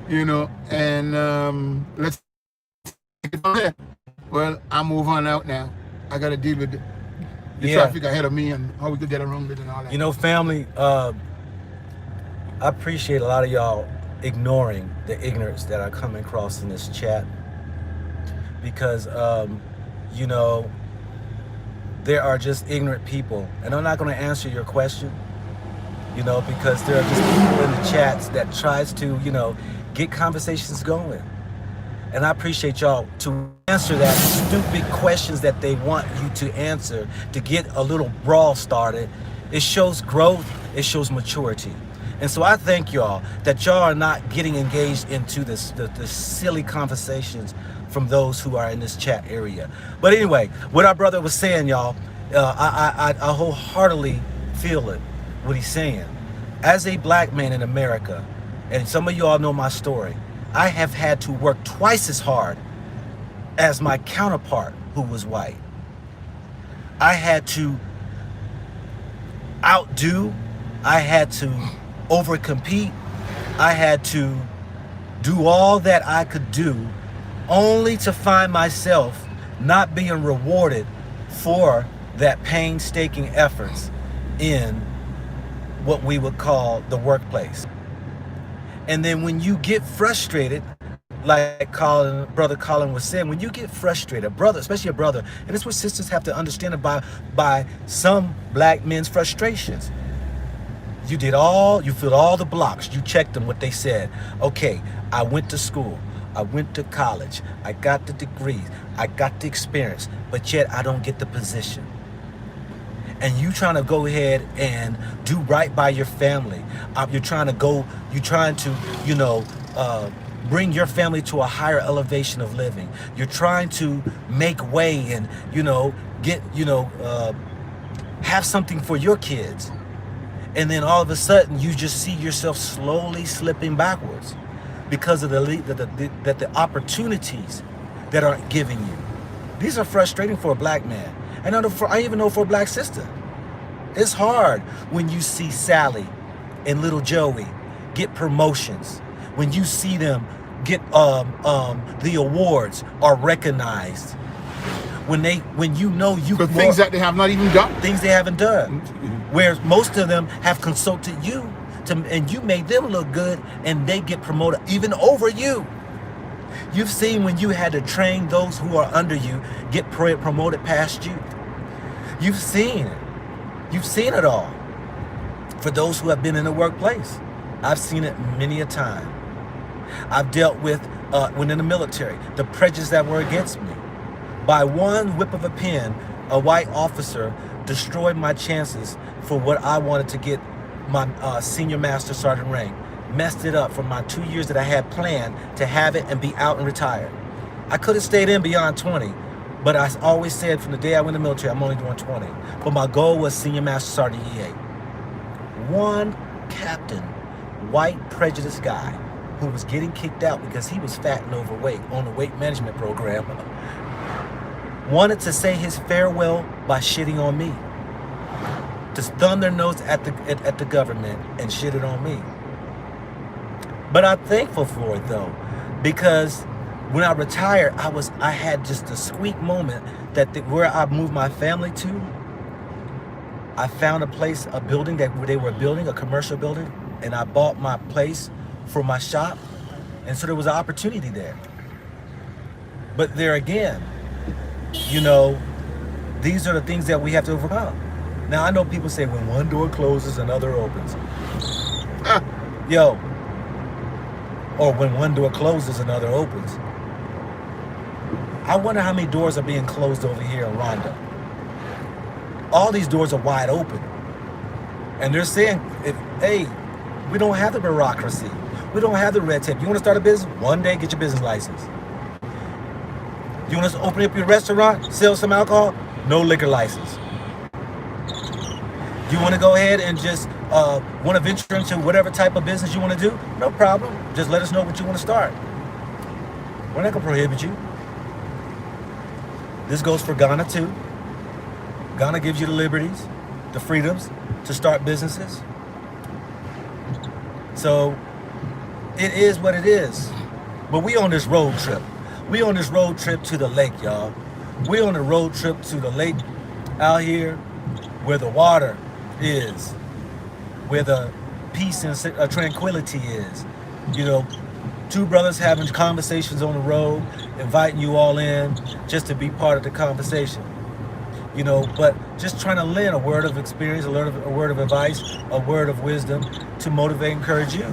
And let's take it from there. Well, I'm moving out now. I got to deal with the traffic ahead of me and how we could get around it and all that. Family, I appreciate a lot of y'all ignoring the ignorance that I come across in this chat. Because, there are just ignorant people. And I'm not going to answer your question. you know, because there are just people in the chats that tries to, you know, get conversations going. And I appreciate y'all to answer that stupid questions that they want you to answer to get a little brawl started. It shows growth, it shows maturity. And so I thank y'all that y'all are not getting engaged into the silly conversations from those who are in this chat area. But anyway, what our brother was saying, y'all, I wholeheartedly feel it, what he's saying. As a black man in America, and some of y'all know my story, I have had to work twice as hard as my counterpart who was white. I had to outdo, I had to overcompete, I had to do all that I could do, only to find myself not being rewarded for that painstaking efforts in what we would call the workplace. And then when you get frustrated, like brother Colin was saying, when you get frustrated, a brother, especially a brother, and it's what sisters have to understand about by some black men's frustrations. You filled all the blocks, you checked them, what they said. Okay, I went to school, I went to college, I got the degrees, I got the experience, but yet I don't get the position. And you trying to go ahead and do right by your family. You're trying to, you know, bring your family to a higher elevation of living. You're trying to make way and, you know, get, you know, have something for your kids. And then all of a sudden you just see yourself slowly slipping backwards because of the opportunities that aren't giving you. These are frustrating for a black man. And I even know for a black sister. It's hard when you see Sally and little Joey get promotions, when you see them get the awards are recognized, when you know you for things that they have not even done, things they haven't done, where most of them have consulted you and you made them look good, and they get promoted even over you. You've seen when you had to train those who are under you get promoted past you. You've seen it. You've seen it all. For those who have been in the workplace, I've seen it many a time. I've dealt with, when in the military, the prejudice that were against me. By one whip of a pen, a white officer destroyed my chances for what I wanted to get my senior master sergeant rank. Messed it up for my 2 years that I had planned to have it and be out and retired. I could have stayed in beyond 20, but I always said from the day I went in the military, I'm only doing 20. But my goal was senior master sergeant EA. One captain, white prejudiced guy, who was getting kicked out because he was fat and overweight on the weight management program, wanted to say his farewell by shitting on me. To thumb their nose at the government and shit it on me. But I'm thankful for it though, because when I retired, I had just a sweet moment that where I moved my family to, I found a building that they were building, a commercial building, and I bought my place for my shop, and so there was an opportunity there. But there again, you know, these are the things that we have to overcome. Now I know people say when one door closes, another opens. Yo. Or when one door closes, another opens. I wonder how many doors are being closed over here in Rwanda. All these doors are wide open. And they're saying, hey, we don't have the bureaucracy. We don't have the red tape. You want to start a business? One day, get your business license. You want to open up your restaurant, sell some alcohol? No liquor license. You want to go ahead and just want to venture into whatever type of business you want to do? No problem. Just let us know what you want to start. We're not going to prohibit you. This goes for Ghana too. Ghana gives you the liberties, the freedoms to start businesses. So it is what it is. But we on this road trip. We on this road trip to the lake, y'all. We on the road trip to the lake out here where the water is, where the peace and tranquility is. You know, two brothers having conversations on the road, inviting you all in just to be part of the conversation. you know, but just trying to lend a word of experience, a word of advice, a word of wisdom to motivate, encourage you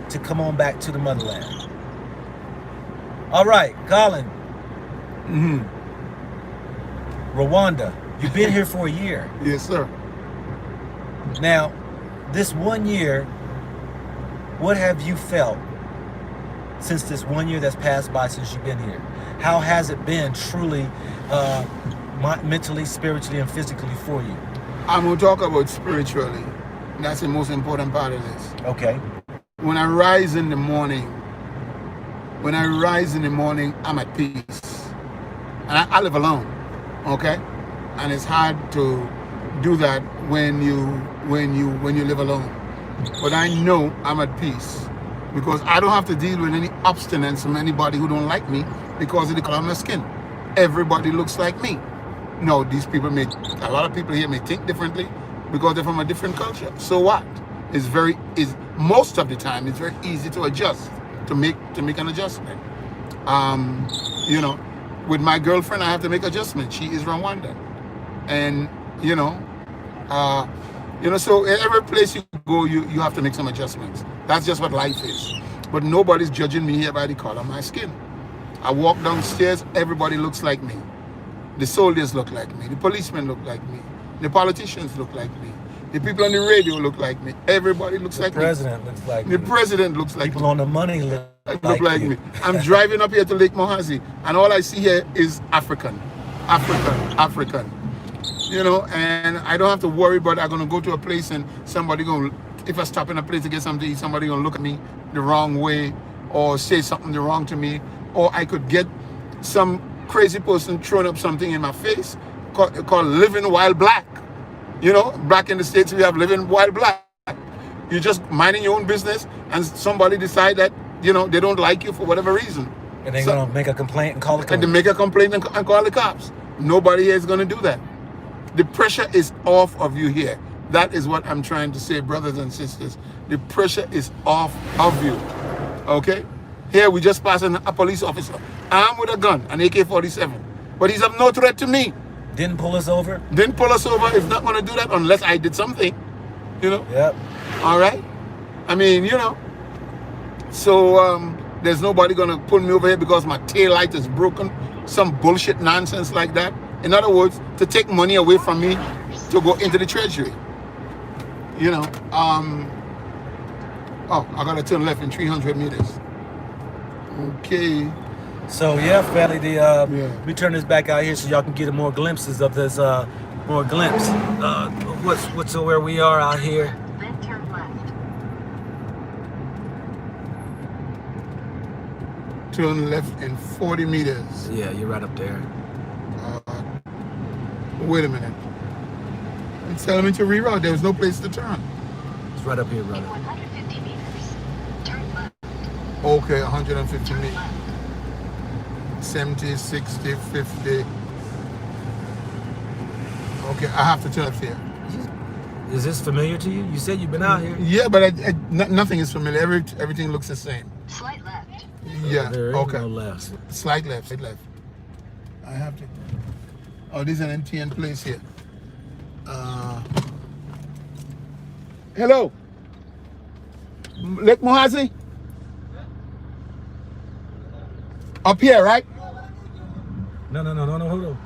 to come on back to the motherland. All right, Colin. Rwanda, you've been here for a year. Yes, sir. Now, this 1 year, what have you felt since this 1 year that's passed by since you've been here? How has it been truly mentally, spiritually, and physically for you? I'm going to talk about spiritually. That's the most important part of this. Okay. When I rise in the morning, I'm at peace. And I live alone, okay? And it's hard to do that when you live alone. But I know I'm at peace because I don't have to deal with any obstinance from anybody who don't like me because of the color of my skin. Everybody looks like me. No, a lot of people here may think differently because they're from a different culture. So what? Most of the time it's very easy to adjust, to make an adjustment. You know, with my girlfriend I have to make adjustments. She is Rwandan. And so every place you go, you have to make some adjustments. That's just what life is. But nobody's judging me here by the color of my skin. I walk downstairs, everybody looks like me. The soldiers look like me. The policemen look like me. The politicians look like me. The people on the radio look like me. Everybody looks like me. The president looks like me. The president looks like me. People on the money look like me. I'm driving up here to Lake Muhazi, and all I see here is African. You know, and I don't have to worry about I'm going to go to a place and if I stop in a place to get something to eat, somebody going to look at me the wrong way or say something wrong to me. Or I could get some crazy person throwing up something in my face called living while black. You know, back in the States, we have living while black. You're just minding your own business and somebody decide that, they don't like you for whatever reason. And they're going to make a complaint and call the cops. And they make a complaint and call the cops. Nobody here is going to do that. The pressure is off of you here. That is what I'm trying to say, brothers and sisters. The pressure is off of you. Okay? Here we just passed a police officer armed with a gun, an AK-47. But he's of no threat to me. Didn't pull us over? Didn't pull us over. He's not going to do that unless I did something. Yep. All right? I mean, So there's nobody going to pull me over here because my tail light is broken. Some bullshit nonsense like that. In other words, to take money away from me to go into the treasury. I got to turn left in 300 meters. Okay. So yeah, family, we turn this back out here so y'all can get more glimpses of this, where we are out here. Then turn left. Turn left in 40 meters. Yeah, you're right up there. Wait a minute. It's telling me to reroute. There's no place to turn. It's right up here, brother. In 150 meters, turn left. Okay, 150 meters. 70, 60, 50. Okay, I have to turn left here. Is this familiar to you? You said you've been out here. Yeah, but nothing is familiar. Everything looks the same. Slight left. Yeah, There is okay. no left. Slight left. I have to. Oh, this is an MTN place here. Hello. Lake Muhazi? Up here, right? No, hold on.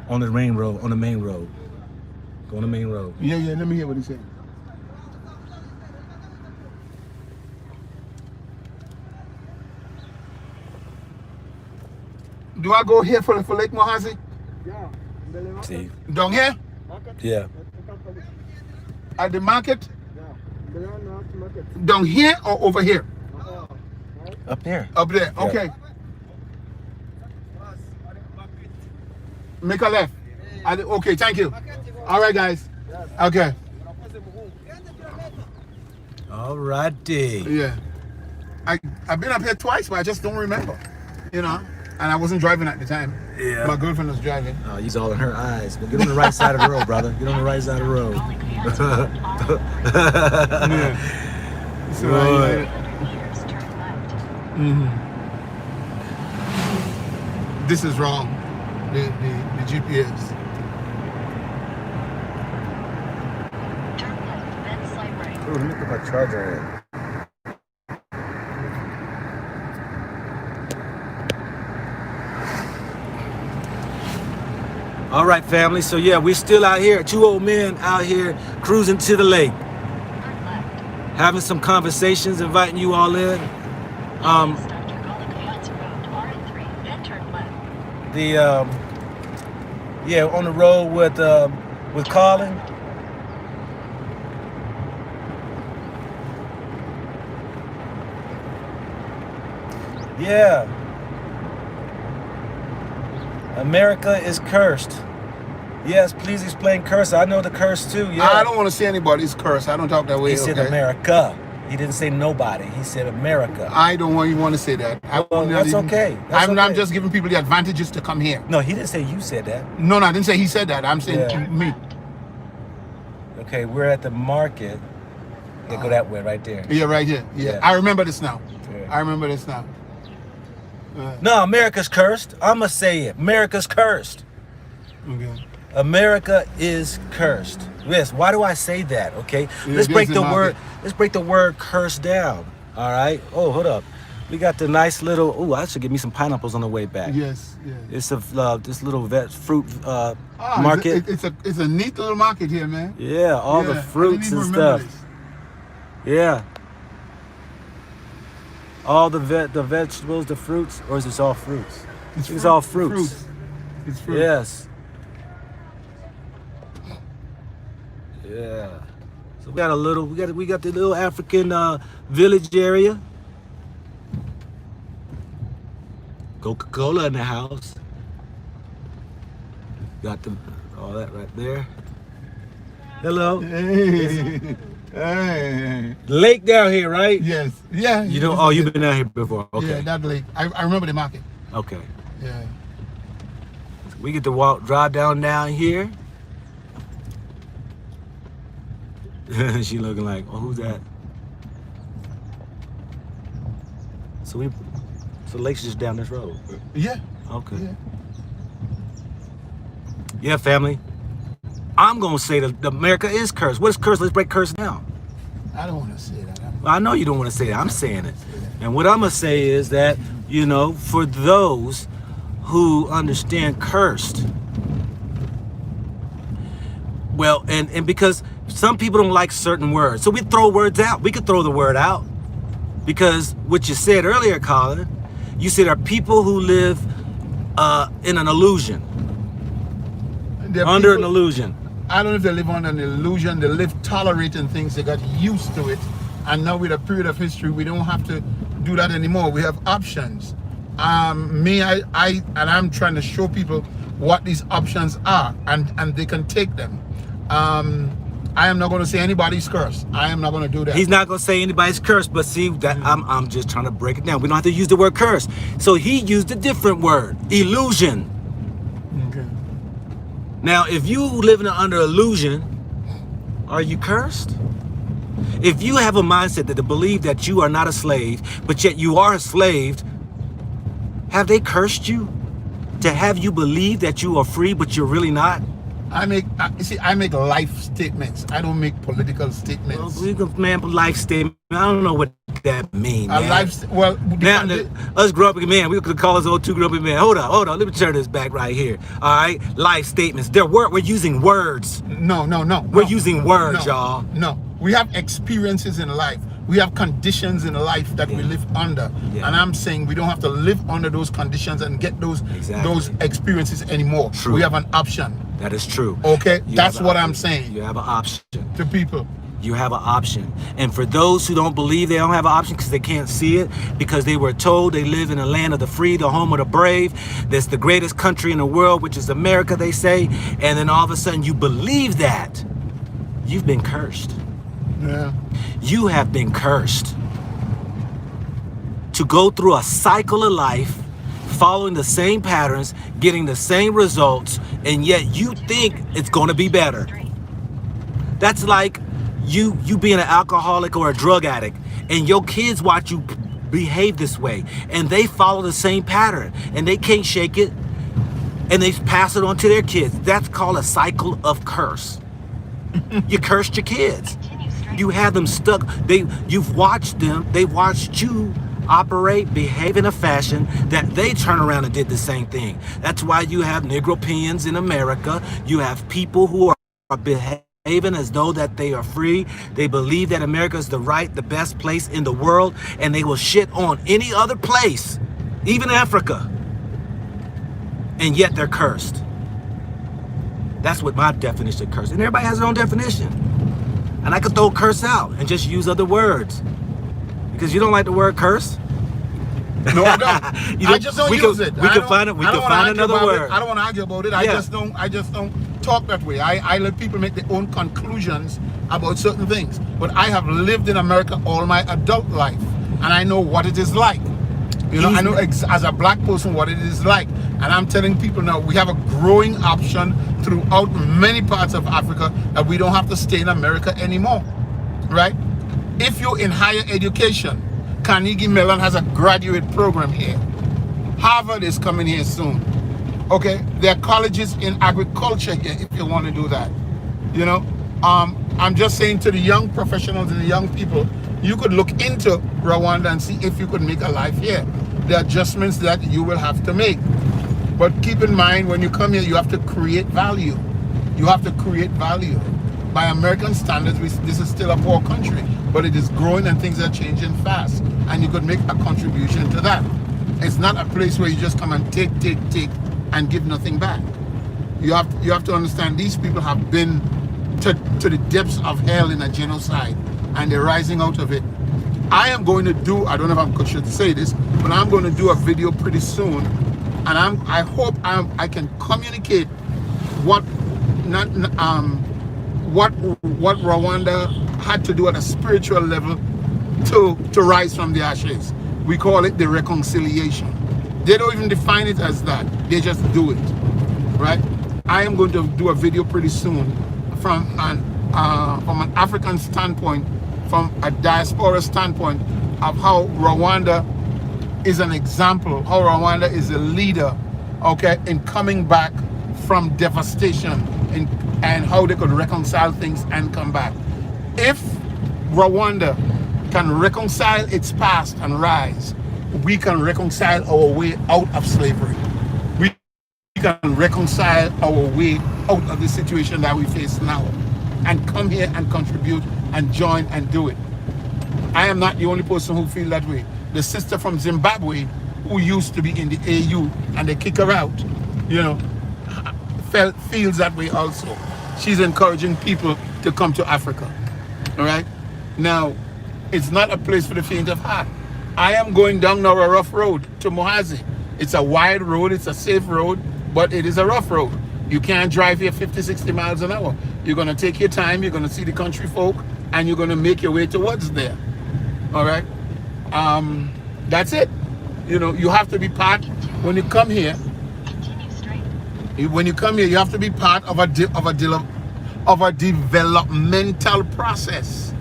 On the main road. Go on the main road. Yeah, let me hear what he's saying. Do I go here for Lake Muhazi? See? Down here? Yeah. At the market? Down here or over here? Up there. Up there, Yeah. okay. Make a left. Okay, thank you. All right, guys. Okay. All righty. Yeah. I've been up here twice, but I just don't remember. And I wasn't driving at the time. Yeah. My girlfriend was driving. Oh, he's all in her eyes. But get on the right side of the road, brother. Get on the right side of the road. Yeah. So Right. This is wrong. the GPS. Turn left, then slight right. Ooh, let me put my charger in. All right, family. So yeah, we're still out here. 2 old men out here cruising to the lake, Turn left. having some conversations, inviting you all in. Stop to Colin Road, RN3, then turn left. Yeah, on the road with Colin. Yeah. America is cursed. Yes, please explain curse. I know the curse too. Yeah. I don't want to say anybody's curse. I don't talk that way. He said okay? America. He didn't say nobody. He said America. I don't want you want to say that. Well, that's okay. That's I'm okay. just giving people the advantages to come here. No, he didn't say you said that. No, I didn't say he said that. I'm saying Yeah. me. Okay, we're at the market. Yeah, go that way right there. Yeah, right here. Yeah. Yeah. I remember this now. Yeah. I remember this now. No, America's cursed. I'ma say it. America's cursed. Okay. America is cursed. Yes. Why do I say that? Okay. Yeah, Let's break there's the a word. market. Let's break the word curse down. All right. Oh, hold up. We got the nice little. Oh, I should get me some pineapples on the way back. Yes. Yeah. It's a this little fruit Ah, market. It's a neat little market here, man. Yeah, all Yeah, the I fruits didn't and even remember stuff. Yeah. All the vegetables, the fruits, or is this all fruits? this. It's all fruits. It's fruit. Yes. Yeah. So we got a little. We got the little African village area. Coca-Cola in the house. Got all that right there. Hello. Hey. Hey. Lake down here, right? Yes. Yeah. You know. Oh, you've been down here before. Okay. Yeah, that lake. I remember the market. Okay. Yeah. We get to drive down here. She looking like, oh, who's that? So Lake's just down this road. Yeah. Okay. Yeah. Yeah, family. I'm gonna say that America is cursed. What is cursed? Let's break curse down. I don't want to say that. I know you don't want to say that. I'm saying it. And what I'm gonna say is that, you know, for those who understand cursed, well, and because some people don't like certain words, so we throw words out. We could throw the word out because what you said earlier, Colin, you said are people who live in an illusion, under an illusion. I don't know if they live under an illusion. They live tolerating things. They got used to it, and now with a period of history, we don't have to do that anymore. We have options. I'm trying to show people what these options are, and they can take them. I am not going to say anybody's cursed. I am not going to do that. He's not going to say anybody's cursed, but see that I'm just trying to break it down. We don't have to use the word curse. So he used a different word, illusion. Okay. Now, if you living under illusion, are you cursed? If you have a mindset that to believe that you are not a slave, but yet you are a slave, have they cursed you to have you believe that you are free, but you're really not? I make life statements. I don't make political statements. Man, life statement. I don't know what that means. Now, Us grumpy men, we could call us old two grumpy men. Hold on. Let me turn this back right here. All right, life statements. We're using words. No. We're using words, y'all. No, we have experiences in life. We have conditions in life that we live under, and I'm saying we don't have to live under those conditions and get those experiences anymore. True. We have an option. That is true. Okay, that's what I'm saying. You have an option to people. You have an option. And for those who don't believe they don't have an option because they can't see it, because they were told they live in the land of the free, the home of the brave, that's the greatest country in the world, which is America, they say, and then all of a sudden you believe that, you've been cursed. Yeah. You have been cursed to go through a cycle of life, following the same patterns, getting the same results, and yet you think it's going to be better. That's like you being an alcoholic or a drug addict, and your kids watch you behave this way, and they follow the same pattern, and they can't shake it, and they pass it on to their kids. That's called a cycle of curse. You cursed your kids. You have them stuck. You've watched them. They watched you operate, behave in a fashion that they turn around and did the same thing. That's why you have Negropeans in America. You have people who are behaving as though that they are free. They believe that America is the best place in the world, and they will shit on any other place, even Africa. And yet they're cursed. That's what my definition of curse. And everybody has their own definition. And I could throw curse out and just use other words. Because you don't like the word curse? No, I don't. I just don't use it. We can find another word. I don't want to argue about it. I just don't talk that way. I let people make their own conclusions about certain things. But I have lived in America all my adult life, and I know what it is like. You know, I know as a black person what it is like. And I'm telling people now, we have a growing option throughout many parts of Africa that we don't have to stay in America anymore, right? If you're in higher education, Carnegie Mellon has a graduate program here. Harvard is coming here soon, okay? There are colleges in agriculture here if you want to do that, you know? I'm just saying to the young professionals and the young people, you could look into Rwanda and see if you could make a life here. There are adjustments that you will have to make. But keep in mind, when you come here, you have to create value. You have to create value. By American standards, this is still a poor country, but it is growing and things are changing fast. And you could make a contribution to that. It's not a place where you just come and take, and give nothing back. You have to understand these people have been to the depths of hell in a genocide, and they're rising out of it. I am going to do, I don't know if I'm should say this, but I'm going to do a video pretty soon, and I hope I can communicate what Rwanda had to do at a spiritual level to rise from the ashes. We call it the reconciliation. They don't even define it as that. They just do it, right? I am going to do a video pretty soon from an African standpoint, from a diaspora standpoint, of how Rwanda is an example, how Rwanda is a leader, okay, in coming back from devastation and how they could reconcile things and come back. If Rwanda can reconcile its past and rise, we can reconcile our way out of slavery. We can reconcile our way out of the situation that we face now and come here and contribute and join and do it. I am not the only person who feels that way. The sister from Zimbabwe who used to be in the AU and they kick her out, you know, feels that way also. She's encouraging people to come to Africa, all right? Now, it's not a place for the faint of heart. I am going down now a rough road to Muhazi. It's a wide road, it's a safe road, but it is a rough road. You can't drive here 50, 60 miles an hour. You're gonna take your time, you're gonna see the country folk, and you're gonna make your way towards there, all right? That's it. You know, you have to be part, when you come here, you have to be part of a developmental process.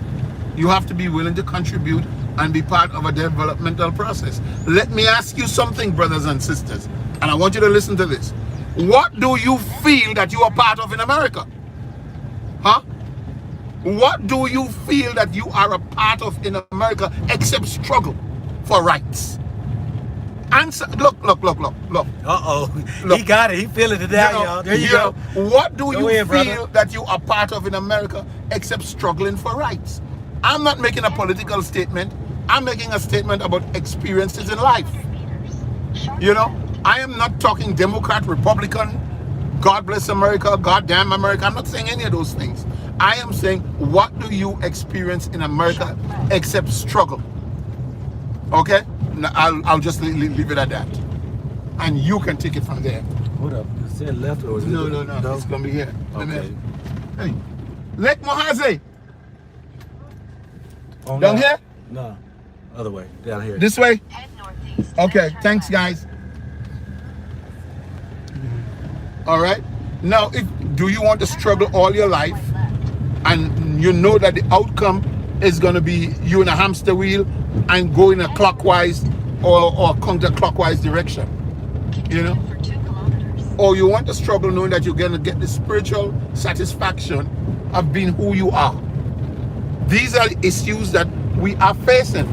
You have to be willing to contribute and be part of a developmental process. Let me ask you something, brothers and sisters, and I want you to listen to this. What do you feel that you are part of in America? Huh? What do you feel that you are a part of in America except struggle for rights? Answer. Look. Uh-oh. He got it. He feeling it now, y'all. There you go. What do you feel that you are part of in America except struggling for rights? I'm not making a political statement. I'm making a statement about experiences in life. You know, I am not talking Democrat, Republican, God bless America, God damn America. I'm not saying any of those things. I am saying, what do you experience in America except struggle? Okay? I'll just leave it at that. And you can take it from there. Hold up. Is it left or is it? No. It's going to be here. Okay. Hey, Lake Muhazi. Oh, Down no. here? No. Other way. Down here. This way? Head northeast. Okay. Turn Thanks, left. guys. All right. Now, do you want to struggle all your life and you know that the outcome is going to be you in a hamster wheel and go in a clockwise or counterclockwise direction? You know? For 2 kilometers. or you want to struggle knowing that you're going to get the spiritual satisfaction of being who you are. These are issues that we are facing.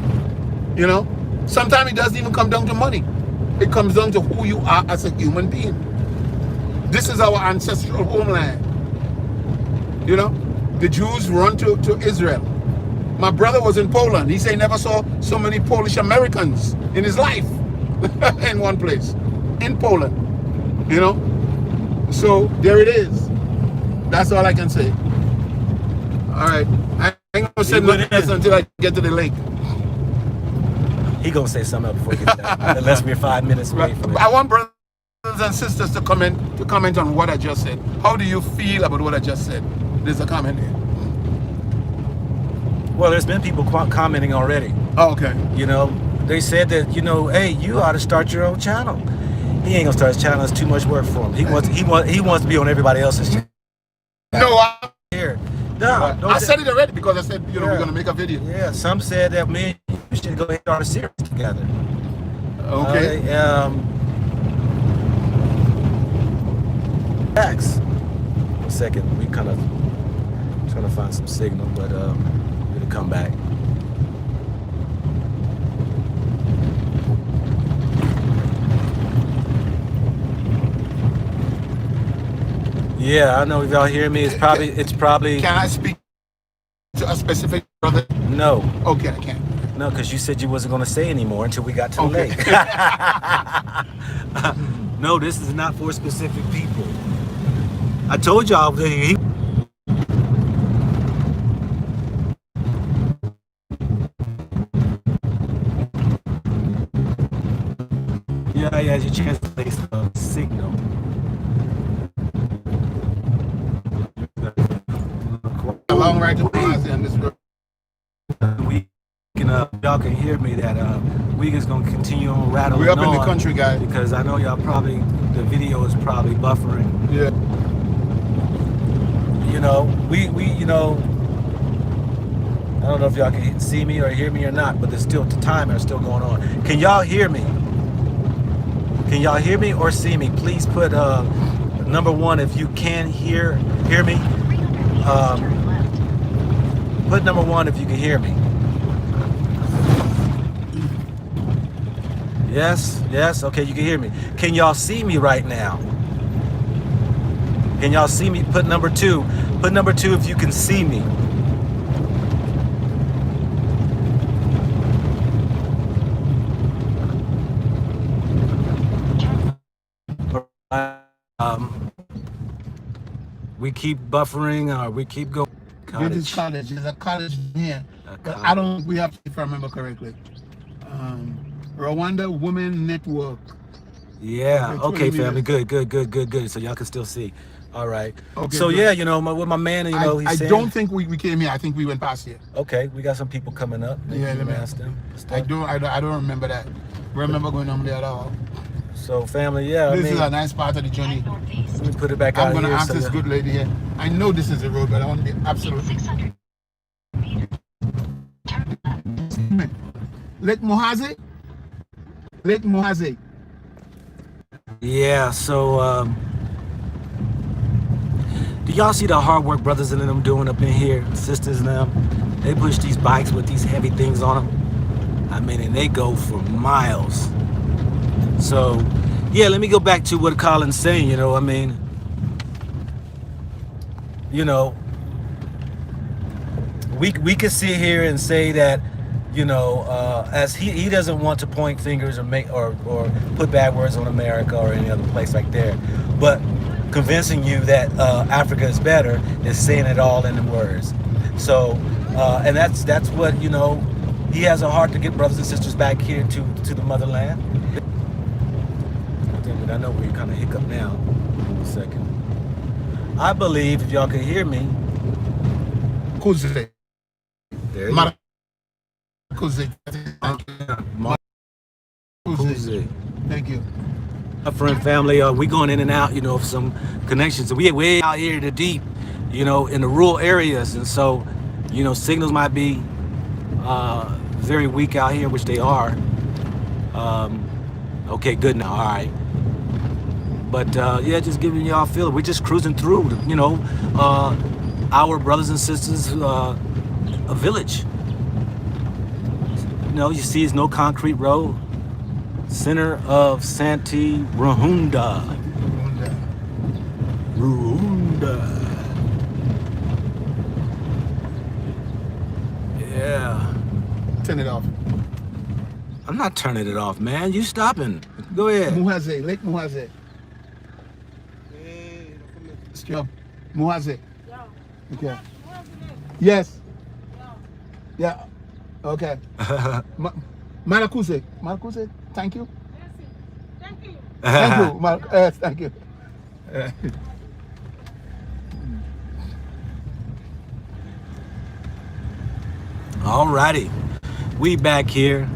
You know, sometimes it doesn't even come down to money. It comes down to who you are as a human being. This is our ancestral homeland. You know, the Jews run to Israel. My brother was in Poland. He said he never saw so many Polish Americans in his life in one place, in Poland. You know, so there it is. That's all I can say. All right, I ain't gonna say nothing else until I get to the lake. He gonna say something else before he gets done, unless we're 5 minutes away from it. I want brothers and sisters to comment on what I just said. How do you feel about what I just said? There's a comment here. Well, there's been people commenting already. Oh, okay. You know, they said that, you know, hey, you ought to start your own channel. He ain't gonna start his channel. It's too much work for him. He wants to be on everybody else's channel. No, Here. No, I said it already because I said, you know, we're gonna make a video. Yeah, some said that me and you should go ahead and start a series together. Okay. X. A second, we kind of trying to find some signal, but we'll come back. Yeah, I know if y'all hear me. It's probably. Can I speak to a specific brother? No. Okay, I can't. No, because you said you wasn't going to say anymore until we got to the lake. No, this is not for specific people. I told y'all that he. Yeah, you chance to place a signal. A long ride to Muhazi on this road. Y'all can hear me that Wiggin's gonna continue on rattling We're up on in the country, guys. because I know y'all probably the video is probably buffering. Yeah. You know, we you know, I don't know if y'all can see me or hear me or not, but there's still the timer is still going on. Can y'all hear me? Can y'all hear me or see me? Please put number one if you can hear me. Put number one if you can hear me. Yes, okay, you can hear me. Can y'all see me right now? Can y'all see me? Put number two if you can see me. We keep buffering or we keep going. It is college. There's a college here. But I don't, we have, if I remember correctly. Rwanda Women Network. Yeah, okay, family. Good. So y'all can still see. All right. Okay, so good. Yeah, you know, with my man, you know, I don't think we came here. I think we went past here. Okay, we got some people coming up. Maybe Yeah, let me ask them. I don't remember that. Remember going on there at all. So family, yeah. This is a nice part of the journey. Let me put it back out I'm here. gonna ask this good lady here. I know this is the road, but I want to be absolutely. 600 meters. Turn left. Lake Muhazi? Lake Muhazi. Yeah, so do y'all see the hard work brothers and them doing up in here, sisters and them? They push these bikes with these heavy things on them. I mean, and they go for miles. So, yeah, let me go back to what Colin's saying, you know, I mean, you know, we can sit here and say that, you know, as he doesn't want to point fingers or make or put bad words on America or any other place like there, but convincing you that Africa is better is saying it all in the words. So, and that's what, you know, he has a heart to get brothers and sisters back here to the motherland. I know where you kind of hiccup now. Hold on a second. I believe if y'all can hear me. Kuzi. There you go. Kuzi. Kuzi. Thank you. My friend family, we going in and out, you know, of some connections. We way out here in the deep, you know, in the rural areas, and so, you know, signals might be very weak out here, which they are. Okay, good now. All right. But yeah, just giving y'all a feel. We're just cruising through, you know, our brothers and sisters, a village. You know, you see it's no concrete road. Center of Santi Rwanda. Rwanda. Yeah. Turn it off. I'm not turning it off, man. You stopping. Go ahead. Muhazi, Lake Muhazi. Stop. Muhazi. Okay. Yes. Yeah. Okay. Marakuse. Marakuse. Thank you. Thank you. Thank you. Yes, thank you. Alrighty. We back here.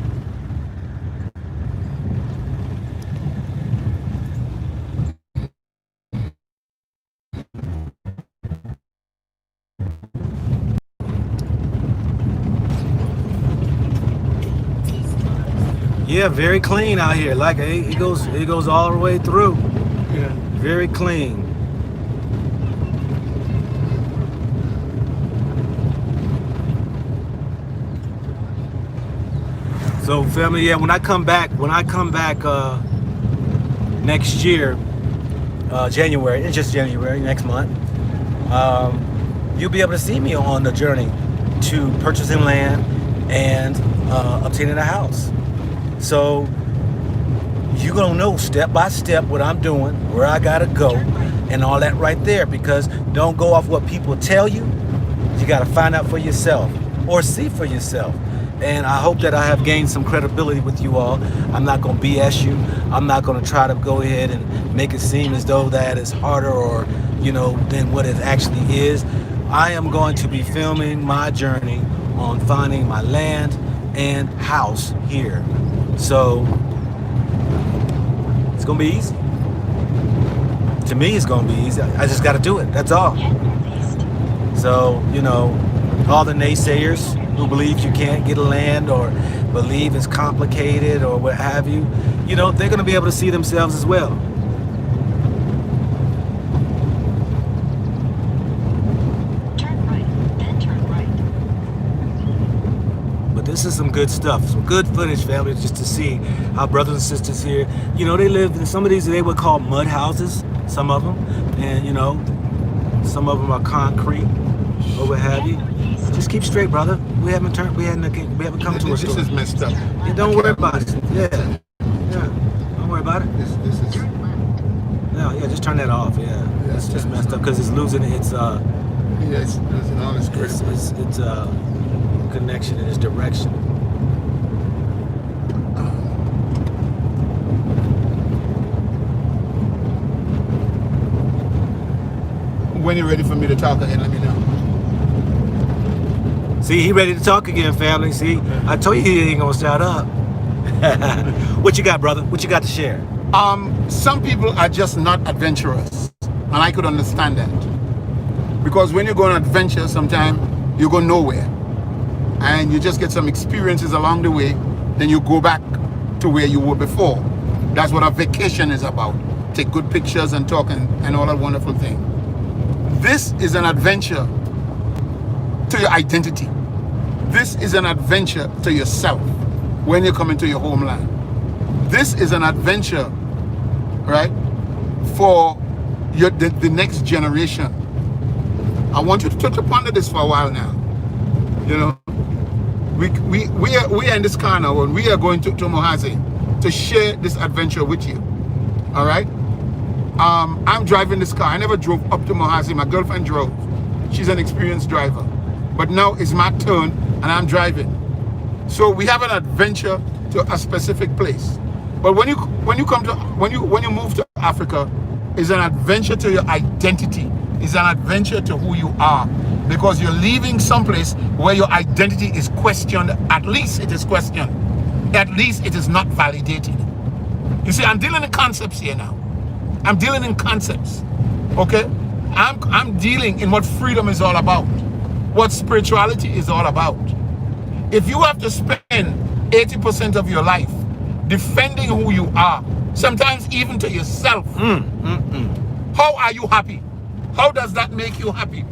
Yeah, very clean out here. Like it goes all the way through. Yeah. Very clean. So family, yeah, when I come back next year, January, it's just January, next month, you'll be able to see me on the journey to purchasing land and obtaining a house. So you're gonna know step by step what I'm doing, where I gotta go, and all that right there, because don't go off what people tell you. You gotta find out for yourself or see for yourself. And I hope that I have gained some credibility with you all. I'm not gonna BS you. I'm not gonna try to go ahead and make it seem as though that is harder or, you know, than what it actually is. I am going to be filming my journey on finding my land and house here. So it's gonna be easy. To me, it's gonna be easy. I just gotta do it, that's all. So, you know, all the naysayers who believe you can't get a land or believe it's complicated or what have you, you know, they're gonna be able to see themselves as well. Turn right, then turn right. But this is some good stuff, some good footage, family, just to see how brothers and sisters here, you know, they live in some of these, they would call mud houses, some of them, and you know, some of them are concrete or what have you. Just keep straight, brother. We haven't come to a store. This is messed up. Yeah, don't worry about it. Yeah, don't worry about it. This is. No, yeah, just turn that off. Yeah, it's just messed up because it's losing its Yes, losing all its credibility. its connection and its direction. When you're ready for me to talk again, let me know. See, he ready to talk again, family. See, I told you he ain't gonna shut up. What you got, brother? What you got to share? Some people are just not adventurous, and I could understand that. Because when you go on an adventure, sometimes you go nowhere, and you just get some experiences along the way, then you go back to where you were before. That's what a vacation is about. Take good pictures and talk and all that wonderful thing. This is an adventure to your identity. This is an adventure to yourself when you come into your homeland. This is an adventure, right, for the next generation. I want you to ponder this for a while now. You know, we are in this car now, and we are going to Muhazi to share this adventure with you. All right. I'm driving this car. I never drove up to Muhazi. My girlfriend drove. She's an experienced driver. But now it's my turn, and I'm driving. So we have an adventure to a specific place. But when you move to Africa, it's an adventure to your identity. It's an adventure to who you are, because you're leaving someplace where your identity is questioned. At least it is questioned. At least it is not validated. You see, I'm dealing in concepts here now. I'm dealing in concepts. Okay? I'm dealing in what freedom is all about, what spirituality is all about. If you have to spend 80% of your life defending who you are, sometimes even to yourself. How are you happy? How does that make you happy?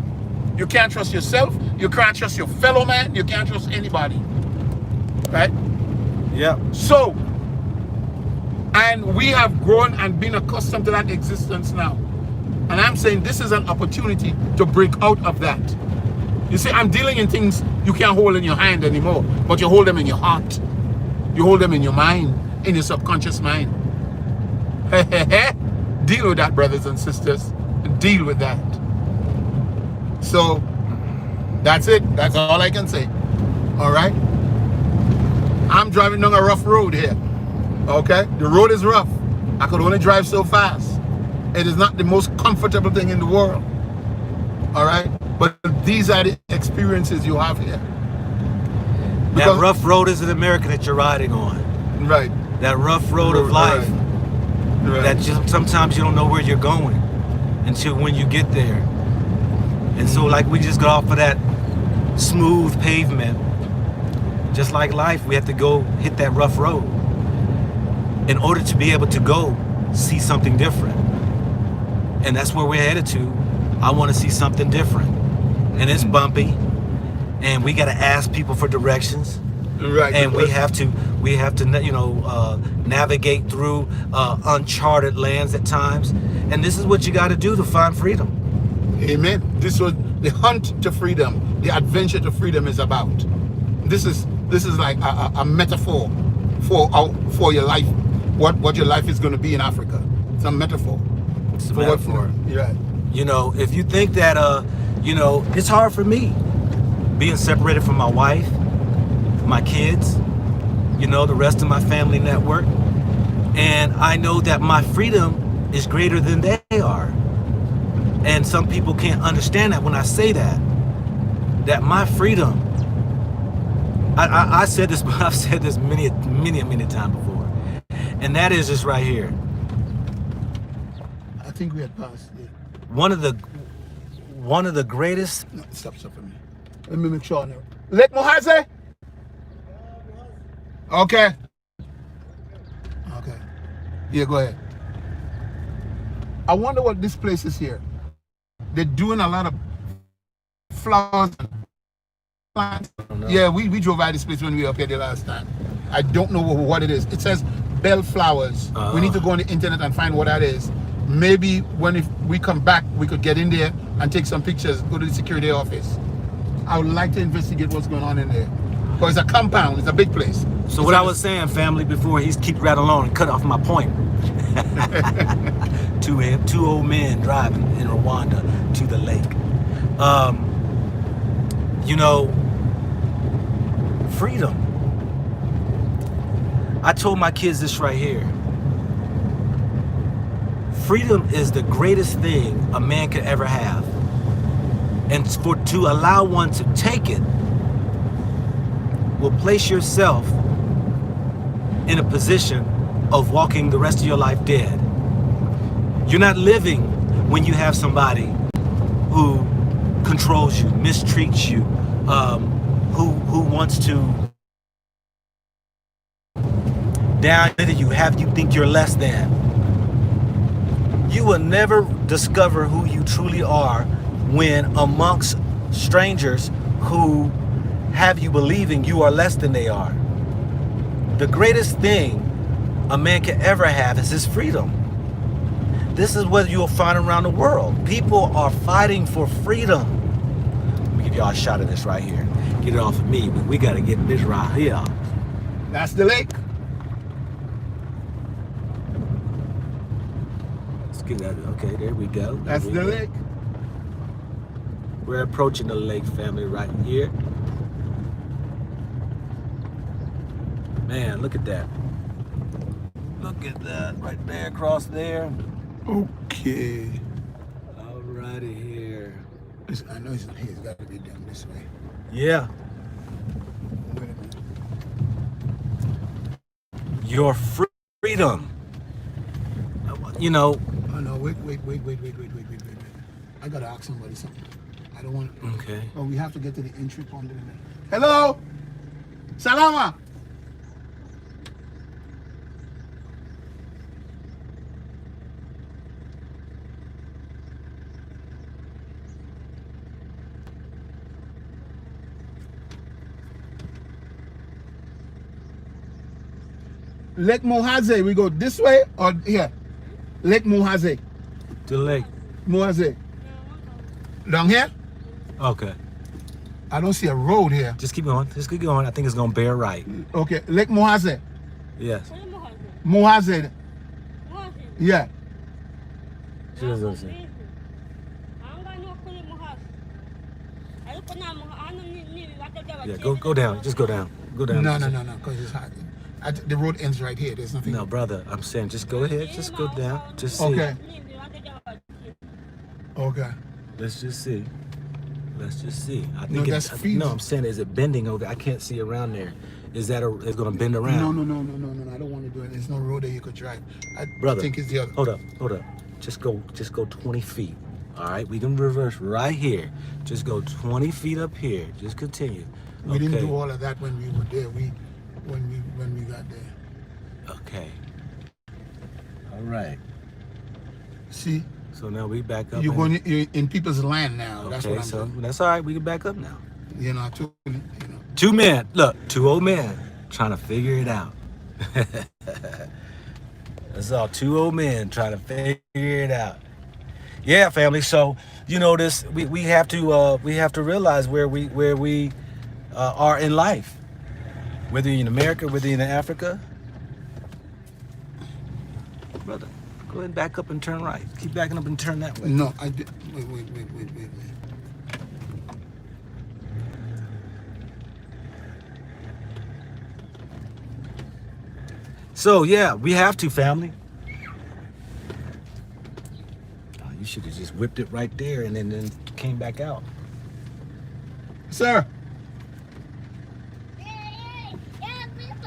You can't trust yourself, you can't trust your fellow man, you can't trust anybody. Right? Yeah. So, and we have grown and been accustomed to that existence now. And I'm saying this is an opportunity to break out of that. You see, I'm dealing in things you can't hold in your hand anymore, but you hold them in your heart. You hold them in your mind, in your subconscious mind. Deal with that, brothers and sisters. Deal with that. So, that's it. That's all I can say. All right? I'm driving down a rough road here. Okay? The road is rough. I could only drive so fast. It is not the most comfortable thing in the world. All right? But these are the experiences you have here. That rough road is an America that you're riding on. Right. That rough road of life. Right. That just sometimes you don't know where you're going until when you get there. And so like we just got off of that smooth pavement. Just like life, we have to go hit that rough road in order to be able to go see something different. And that's where we're headed to. I want to see something different. And it's bumpy. And we got to ask people for directions. Right. And we have to navigate through uncharted lands at times. And this is what you got to do to find freedom. Amen. This was the hunt to freedom. The adventure to freedom is about. This is like a metaphor for your life. What your life is going to be in Africa. It's a metaphor. It's a metaphor. Yeah. You know, if you think that it's hard for me being separated from my wife, my kids, the rest of my family network. And I know that my freedom is greater than they are. And some people can't understand that when I say that my freedom, I said this, but I've said this many times before. And that is just right here. I think we had passed. Yeah. One of the greatest. No, stop for me. Let me make sure now. Lake Muhazi? Okay. Okay. Yeah, go ahead. I wonder what this place is here. They're doing a lot of flowers and plants. Yeah, we drove by this place when we were up here the last time. I don't know what it is. It says bell flowers. We need to go on the internet and find what that is. Maybe if we come back, we could get in there and take some pictures, go to the security office. I would like to investigate what's going on in there. Because it's a compound, it's a big place. So what I was saying, family, before he keeps right along and cut off my point. Two old men driving in Rwanda to the lake. Freedom. I told my kids this right here. Freedom is the greatest thing a man could ever have. And to allow one to take it will place yourself in a position of walking the rest of your life dead. You're not living when you have somebody who controls you, mistreats you, who wants to down to you, have you think you're less than. You will never discover who you truly are when amongst strangers who have you believing you are less than they are. The greatest thing a man can ever have is his freedom. This is what you'll find around the world. People are fighting for freedom. Let me give y'all a shot of this right here. Get it off of me, but we gotta get this right here. That's the lake. Let's get that. Okay, there we go. That's the lake. We're approaching the lake, family, right here. Man, look at that. Look at that right there, across there. Okay. Alrighty here. I know he's got to be down this way. Yeah. Wait a minute. Your freedom. Oh no, wait. I gotta ask somebody something. I don't want to. Okay. Oh, we have to get to the entry point in a minute. Hello? Salama? Lake Muhazi, we go this way or here? Lake Muhazi. To the lake. Muhazi. Down here? Okay. I don't see a road here. Just keep going. Just keep going. I think it's gonna bear right. Okay, Lake Muhazi. Yes. Muhazi. Yeah. She doesn't say. Yeah, go down. Just go down. Go down. No, because it's hot. The road ends right here. There's nothing. No, brother. I'm saying just go ahead. Just go down. Just see. Okay. Okay. Let's just see. Let's just see. I No, think that's feet. no. I'm saying, is it bending over? I can't see around there. Is that it's gonna bend around? No. I don't want to do it. There's no road that you could drive. I Brother, think it's the other. Hold up. Just go 20 feet. All right, we can reverse right here. Just go 20 feet up here. Just continue. We didn't do all of that when we were there. When we got there. Okay. All right. See, So now we back up. you're in people's land now. That's Okay, what I'm so doing. that's all right. We can back up now. You know, you know. Two men. Look, two old men trying to figure it out. That's all. Two old men trying to figure it out. Yeah, family. So you know this. We have to realize where we are in life. Whether you're in America, whether you're in Africa. Brother, go ahead and back up and turn right. Keep backing up and turn that way. No, I did. Wait. So yeah, we have to, family. Oh, you should have just whipped it right there and then came back out. Sir.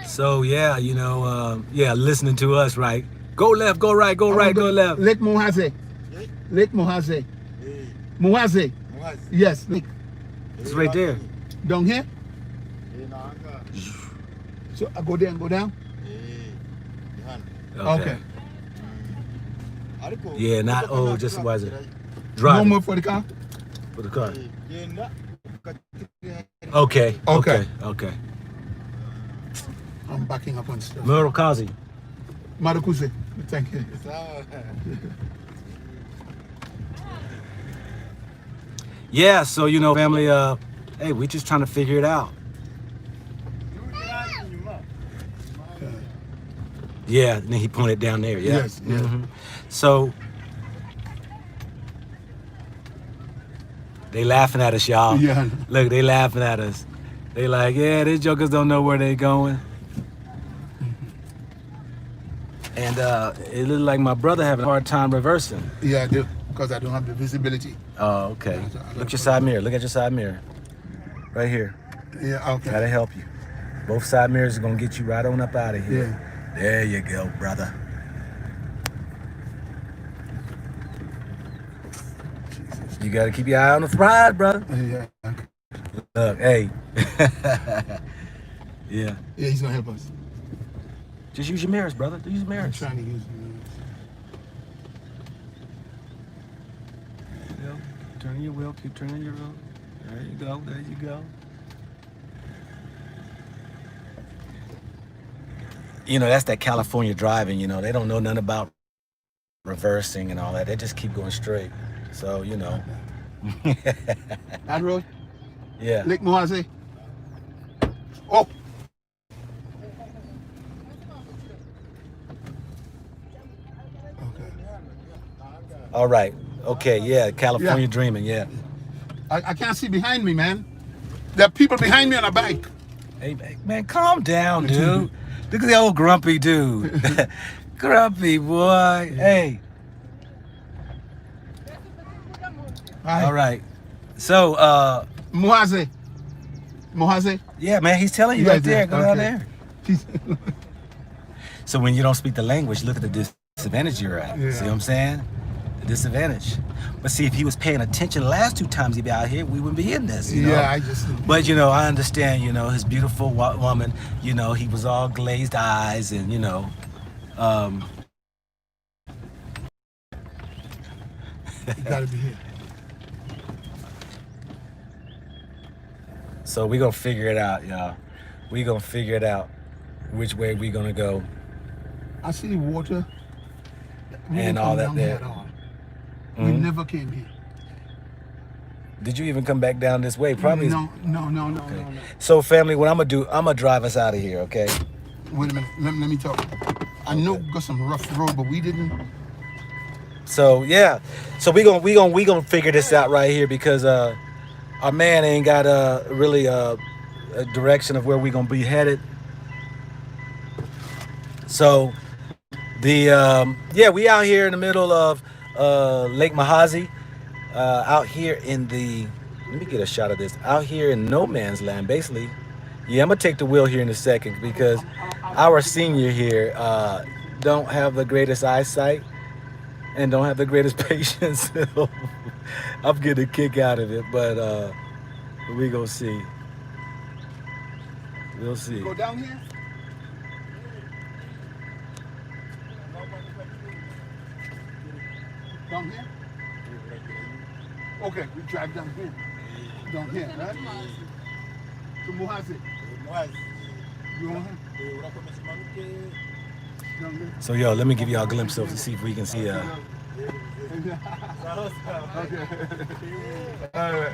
So yeah, you know, listening to us, right? Go left, go right, go right, go left. Lake Muhazi. Lake Muhazi. Muhazi. Yes. Lake. It's right there. Down here. So I go there and go down. Okay. Yeah, not just was it? No Driving more for the car. for the car. Okay. I'm backing up on stuff. Murukazi. Marakuze. Thank you. Yeah, so you know, family, hey, we just trying to figure it out. Yeah, and then he pointed down there, yeah. Yes, yeah. So they laughing at us, y'all. Yeah. Look, they laughing at us. They like, yeah, these jokers don't know where they going. And it looked like my brother having a hard time reversing. Yeah, I do. Because I don't have the visibility. Oh, okay. Look your side mirror. Look at your side mirror. Right here. Yeah, okay. That'll help you. Both side mirrors are gonna get you right on up out of here. Yeah. There you go, brother. You gotta keep your eye on the prize, brother. Yeah. Look, hey. Yeah. Yeah, he's gonna help us. Just use your mirrors, brother. Use your I'm mirrors. trying to use them. Turning your wheel. Keep turning your wheel. There you go. There you go. You know, that's that California driving, you know. They don't know nothing about reversing and all that. They just keep going straight. So, you know. That road? Yeah. Lake Muhazi. Oh! Okay. All right. Okay, yeah. California Yeah. dreaming, yeah. I can't see behind me, man. There are people behind me on a bike. Hey, man, calm down, dude. Look at the old grumpy dude. Grumpy boy. Hey. All right. So, Muhazi. Muhazi? yeah, man, he's telling you Yeah, right there. yeah, Go down okay. there. So when you don't speak the language, look at the disadvantage you're at. Yeah. See what I'm saying? The disadvantage. But see, if he was paying attention the last two times he'd be out here, we wouldn't be in this. You know? Yeah, I just... But, you know, I understand, you know, his beautiful woman, you know, he was all glazed eyes and, you know, You gotta be here. So we're going to figure it out, y'all. We're going to figure it out which way we're going to go. I see the water. We and didn't all come that down here there. at all. We Mhm. never came here. Did you even come back down this way? Probably. No. So, family, what I'm gonna do, I'm gonna drive us out of here, okay? Wait a minute. Let me talk. I know we got some rough road, but we didn't. So yeah, so we gonna figure this out right here because our man ain't got really a direction of where we gonna be headed. So we out here in the middle of Lake Muhazi, out here in the. Let me get a shot of this. Out here in no man's land, basically. Yeah, I'm gonna take the wheel here in a second because our senior here don't have the greatest eyesight and don't have the greatest patience. So I'm getting a kick out of it, but we gonna see. We'll see. Go down here. Down here. Okay, we drive down here. Down here, right? To Muhazi. You want him? Down there. So yo, let me give y'all a glimpse of to see if we can see. Okay. All right.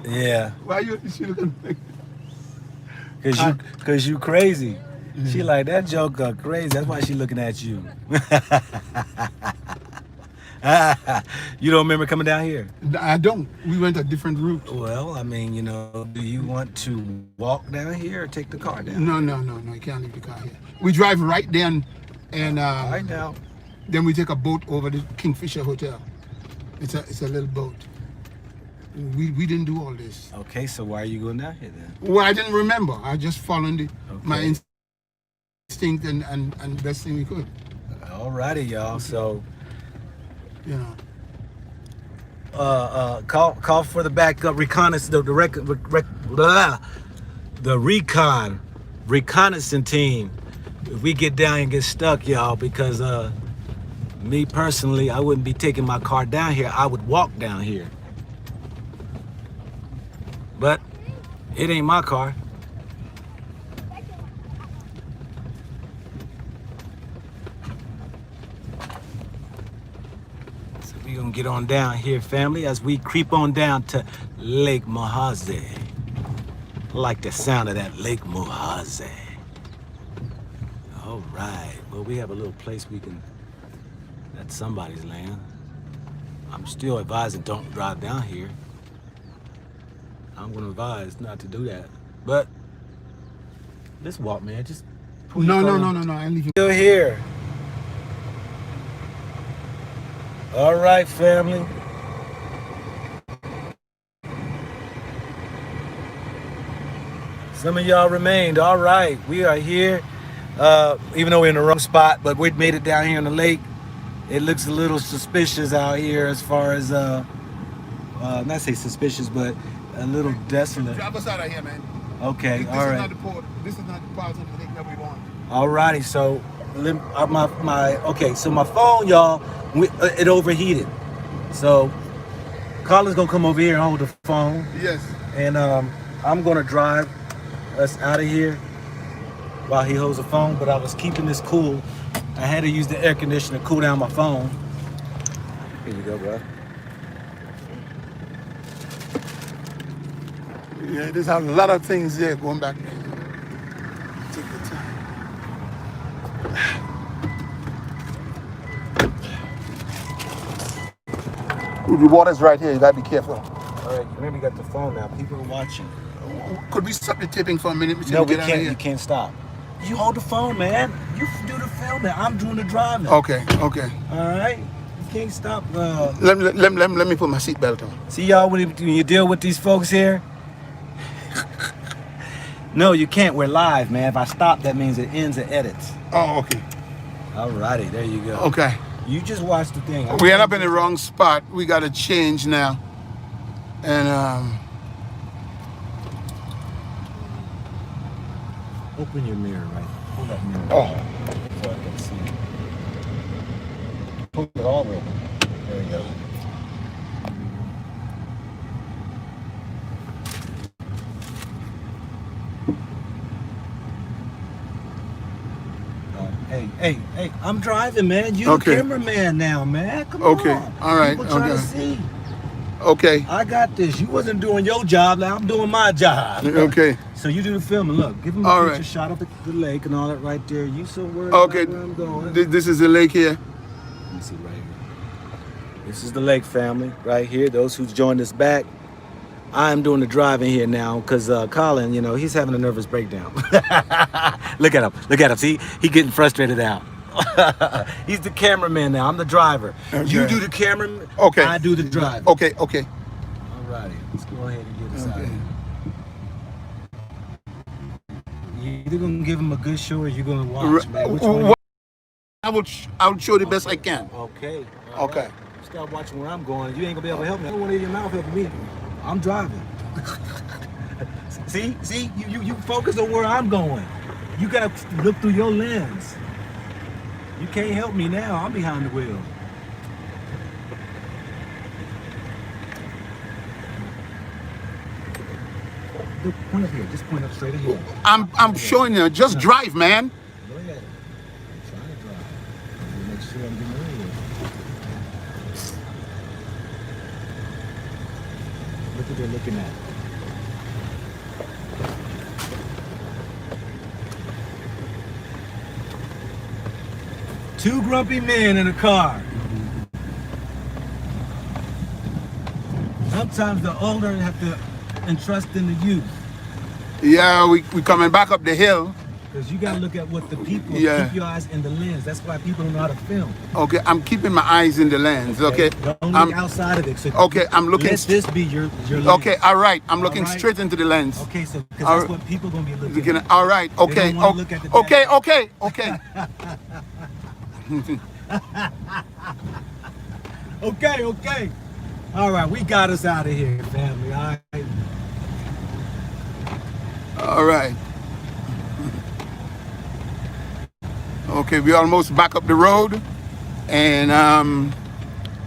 Yeah, Why she looking like? cause you crazy. She like that joker crazy. That's why she looking at you. You don't remember coming down here? I don't. We went a different route. Well, I mean, do you want to walk down here or take the car down? No. You can't leave the car here. We drive right then, and Right now. then we take a boat over to Kingfisher Hotel. It's a little boat. We didn't do all this. Okay, so why are you going down here then? Well, I didn't remember. I just followed my Okay. instinct and best thing we could. Alrighty, y'all. So You know. call for the backup reconnaissance. The reconnaissance team. If we get down and get stuck, y'all, because me personally, I wouldn't be taking my car down here. I would walk down here. But it ain't my car. So we gonna get on down here, family, as we creep on down to Lake Muhazi. I like the sound of that Lake Muhazi. All right. Well, we have a little place we can. That's somebody's land. I'm still advising don't drive down here. I'm gonna advise not to do that. But let's walk, man. Just pull your car down. No. I ain't leaving. Still here. All right, family. Some of y'all remained. All right, we are here. Even though we're in the wrong spot, but we made it down here in the lake. It looks a little suspicious out here as far as not say suspicious, but a little desolate. Drive us out of here, man. Okay, This all is right. not the port. This is not the part of the lake that we want. Alrighty, so so my phone, y'all, it overheated. So Colin's gonna come over here and hold the phone, Yes. and I'm gonna drive us out of here while he holds the phone. But I was keeping this cool. I had to use the air conditioner to cool down my phone. Here you go, bro. Yeah, there's a lot of things there going back. Take your time. The water's right here. You gotta be careful. All right, remember you got the phone now. People are watching. Could we stop the taping for a minute? No, we get out of can't. here? You can't stop. You hold the phone, man. You do the filming. I'm doing the driving. Okay. All right. You can't stop. Let me put my seatbelt on. See, y'all, when you deal with these folks here. No, you can't. We're live, man. If I stop, that means it ends the edits. Oh, okay. All righty, there you go. Okay. You just watch the thing. We end up in the wrong spot. We got to change now. And Open your mirror, right? Pull that mirror. Oh. So I can see. Pull it all over. There we go. Hey, I'm driving, man. You Okay. the cameraman now, man. Come Okay. on. All right. People trying to Okay. see. Okay. I got this. You wasn't doing your job, now I'm doing my job. Okay. So you do the filming. Look, give him a All picture right. shot of the lake and all that right there. You so worried Okay. about where I'm going. This is the lake here. Let me see right here. This is the lake family right here. Those who's joined us back. I'm doing the driving here now because Colin, you know, he's having a nervous breakdown. Look at him. Look at him. See, he getting frustrated now. He's the cameraman now. I'm the driver. Okay. You do the camera. Okay. I do the driving. Okay. Okay. All righty. Let's go ahead and get this out of Okay. here. You either gonna give him a good show or you gonna watch, man. Which one? I will show the best I can. Okay. All Okay. right. Just gotta watch where I'm going. You ain't gonna be able to help me. I don't want your mouth helping me. I'm driving. See, you focus on where I'm going. You gotta look through your lens. You can't help me now. I'm behind the wheel. Look, point up here. Just point up straight ahead. I'm showing you. Just drive, man. Go ahead. I'm trying to drive. I'm gonna make sure I'm getting over here. Look what they're looking at. Two grumpy men in a car. Sometimes the older have to entrust in the youth. Yeah, we coming back up the hill. Because you got to look at what the people, Yeah. keep your eyes in the lens. That's why people don't know how to film. Okay, I'm keeping my eyes in the lens. Okay. Don't look I'm outside of it. So okay. I'm looking. let this be your lens. Okay. All right. I'm All looking right. straight into the lens. Okay, so because All that's right. what people going to be looking Looking at. at- all right. They Okay. don't wanna look at the Okay. back. Okay. Okay. Okay. All right, we got us out of here, family. All right. All right. Okay, we almost back up the road, and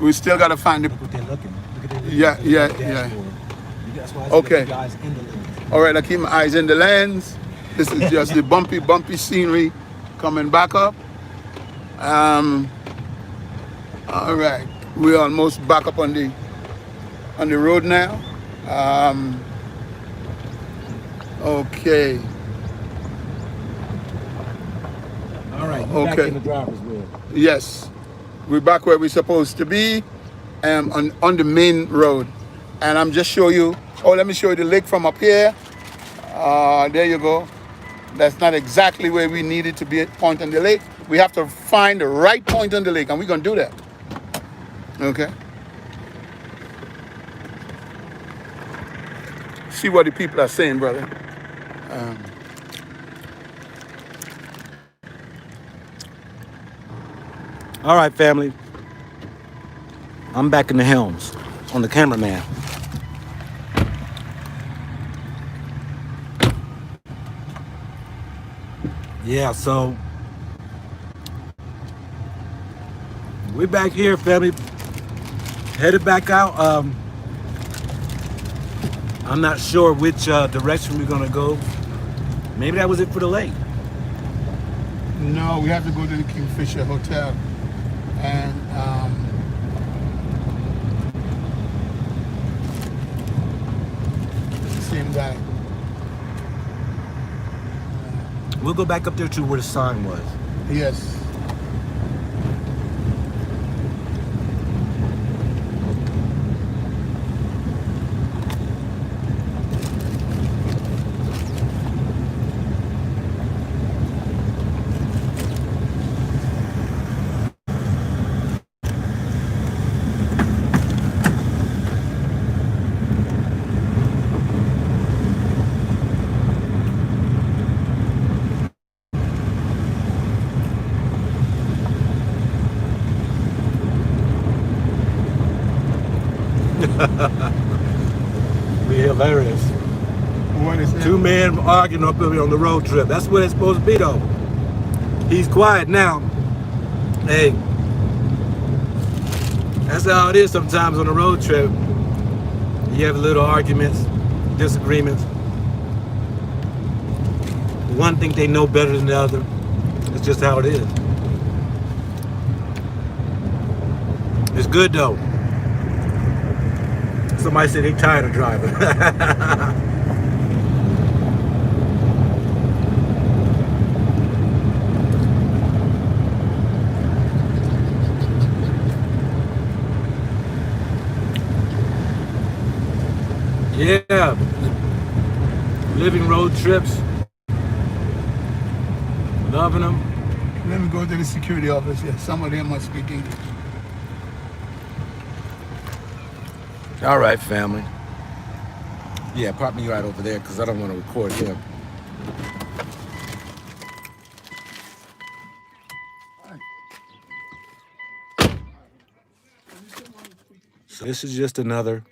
we still gotta find the. Look what they're looking. Look at their Yeah, yeah, dashboard. yeah. That's why I said Okay. you guys in the lens. All right, I keep my eyes in the lens. This is just the bumpy scenery coming back up. All right, we're almost back up on the road now. Okay. All right, you back Okay. in the driver's wheel. Yes, we're back where we're supposed to be, on the main road. And I'm just show you. Oh, let me show you the lake from up here. There you go. That's not exactly where we needed to be at point on the lake. We have to find the right point on the lake, and we're gonna do that. Okay. See what the people are saying, brother. All right, family. I'm back in the helms on the cameraman. Yeah, so we're back here, family. Headed back out. I'm not sure which direction we're gonna go. Maybe that was it for the lake. No, we have to go to the Kingfisher Hotel, and same guy. We'll go back up there to where the sign was. Yes. We hilarious. What is that? Two men arguing up here on the road trip. That's what it's supposed to be, though. He's quiet now. Hey, that's how it is sometimes on a road trip. You have little arguments, disagreements. One think they know better than the other. It's just how it is. good though. Somebody said they tired of driving. Yeah, living road trips, loving them. Let me go to the security office here. Some of them must speak English. All right, family. Yeah, park me right over there because I don't want to record him. So this is just another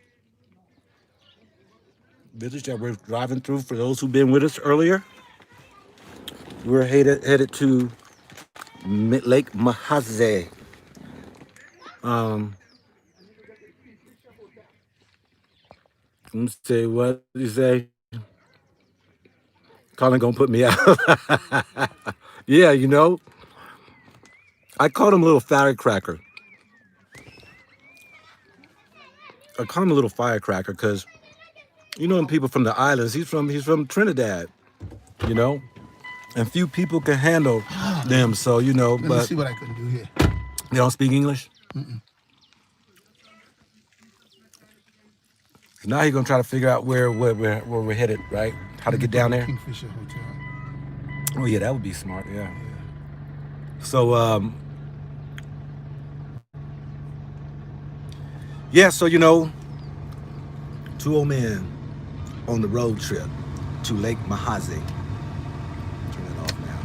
village that we're driving through. For those who've been with us earlier, we're headed to Lake Muhazi. Let me say, what did you say? Colin gonna put me out. Yeah, you know, I called him a little firecracker. I call him a little firecracker because, you know, people from the islands. He's from Trinidad, you know, and few people can handle them. So you know, Let me but see what I can do here. they don't speak English. Now he's gonna try to figure out where we're headed, right? How to get down there. Kingfisher Hotel. Oh yeah, that would be smart. Yeah. So yeah, so you know, two old men on the road trip to Lake Muhazi. Turn it off now.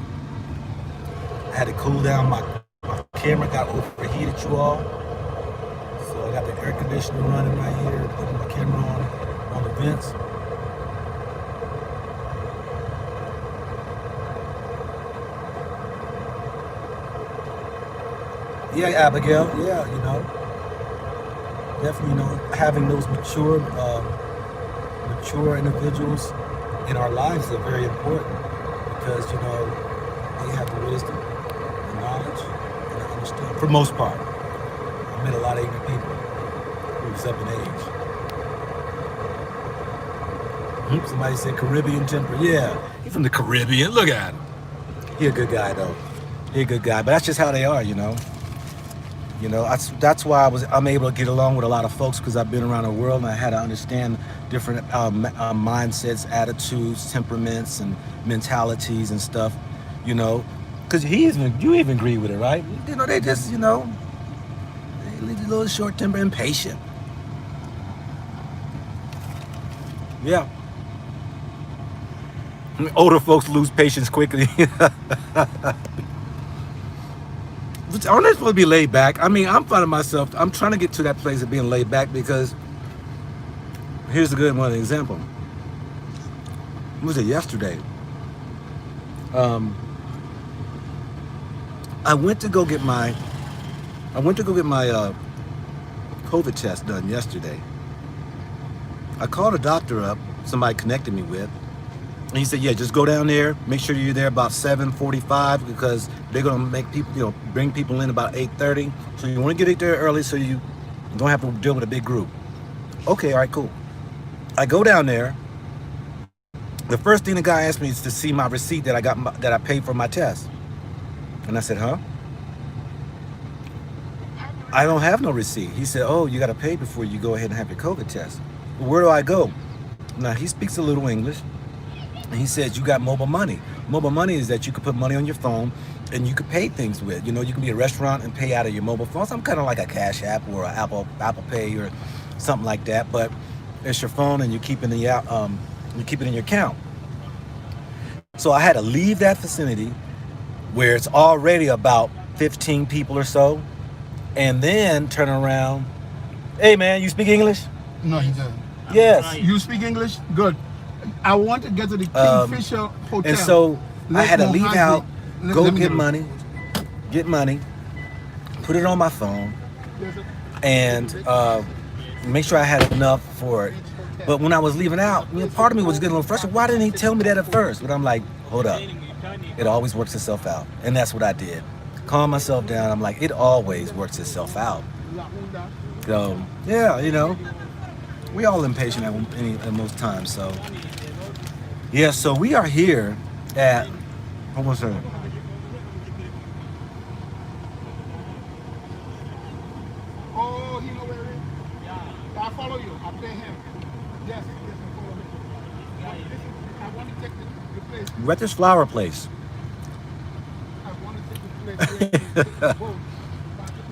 I had to cool down my camera, got overheated, you all. So I got the air conditioner running right here, putting my camera on the vents. Yeah, Abigail. Yeah, you know, definitely, you know, having those mature individuals in our lives are very important because, you know, they have the wisdom, the knowledge, and the understanding. For the most part, I met a lot of ignorant people who's up in age. Somebody said Caribbean temper. Yeah, he's from the Caribbean. Look at him. He a good guy though. He a good guy, but that's just how they are, you know. You know, that's why I'm able to get along with a lot of folks because I've been around the world and I had to understand different mindsets, attitudes, temperaments, and mentalities and stuff. You know, because you even agree with it, right? You know, they just, you know, they leave a little short temper, impatient. Yeah. Older folks lose patience quickly. Aren't they supposed to be laid back? I mean, I'm finding myself, I'm trying to get to that place of being laid back because here's a good one example. What was it yesterday? I went to go get my COVID test done yesterday. I called a doctor up, somebody connected me with, and he said, yeah, just go down there, make sure you're there about 7:45 because they're gonna make people, you know, bring people in about 8:30. So you want to get there early so you don't have to deal with a big group. Okay, all right, cool. I go down there. The first thing the guy asked me is to see my receipt that I paid for my test. And I said, huh? I don't have no receipt. He said, oh, you got to pay before you go ahead and have your COVID test. Well, where do I go? Now, he speaks a little English. And he says, you got mobile money. Mobile money is that you could put money on your phone and you could pay things with. You know, you can be at a restaurant and pay out of your mobile phone. Some kind of like a Cashapp or an Apple Pay or something like that. But it's your phone and you keep it in your account. So I had to leave that vicinity where it's already about 15 people or so, and then turn around. Hey man, you speak English? No, he doesn't. Yes. You speak English? Good. I want to get to the Kingfisher Hotel. And so I had to Lake leave Muhazi. out, go Let me get money, put it on my phone, and make sure I had enough for it. But when I was leaving out, you know, part of me was getting a little frustrated. Why didn't he tell me that at first? But I'm like, hold up. It always works itself out. And that's what I did. Calm myself down. I'm like, it always works itself out. So yeah, you know, we all impatient at most times. So yeah, so we are here at almost a. Oh, you know where it is? Yeah. I follow you. I pay him. Yes, yes, I follow him. I want to take the place. We're at this flower place. I want to take the place.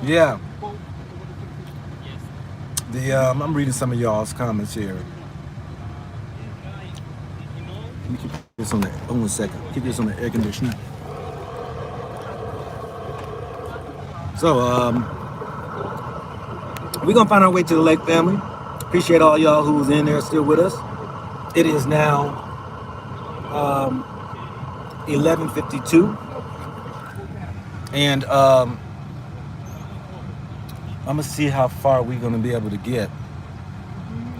Yeah. I'm reading some of y'all's comments here. Let me keep this on the. Hold on a second. Keep this on the air conditioner. So we're gonna find our way to the lake, family. Appreciate all y'all who's in there still with us. It is now 11:52, and I'm gonna see how far we're gonna be able to get,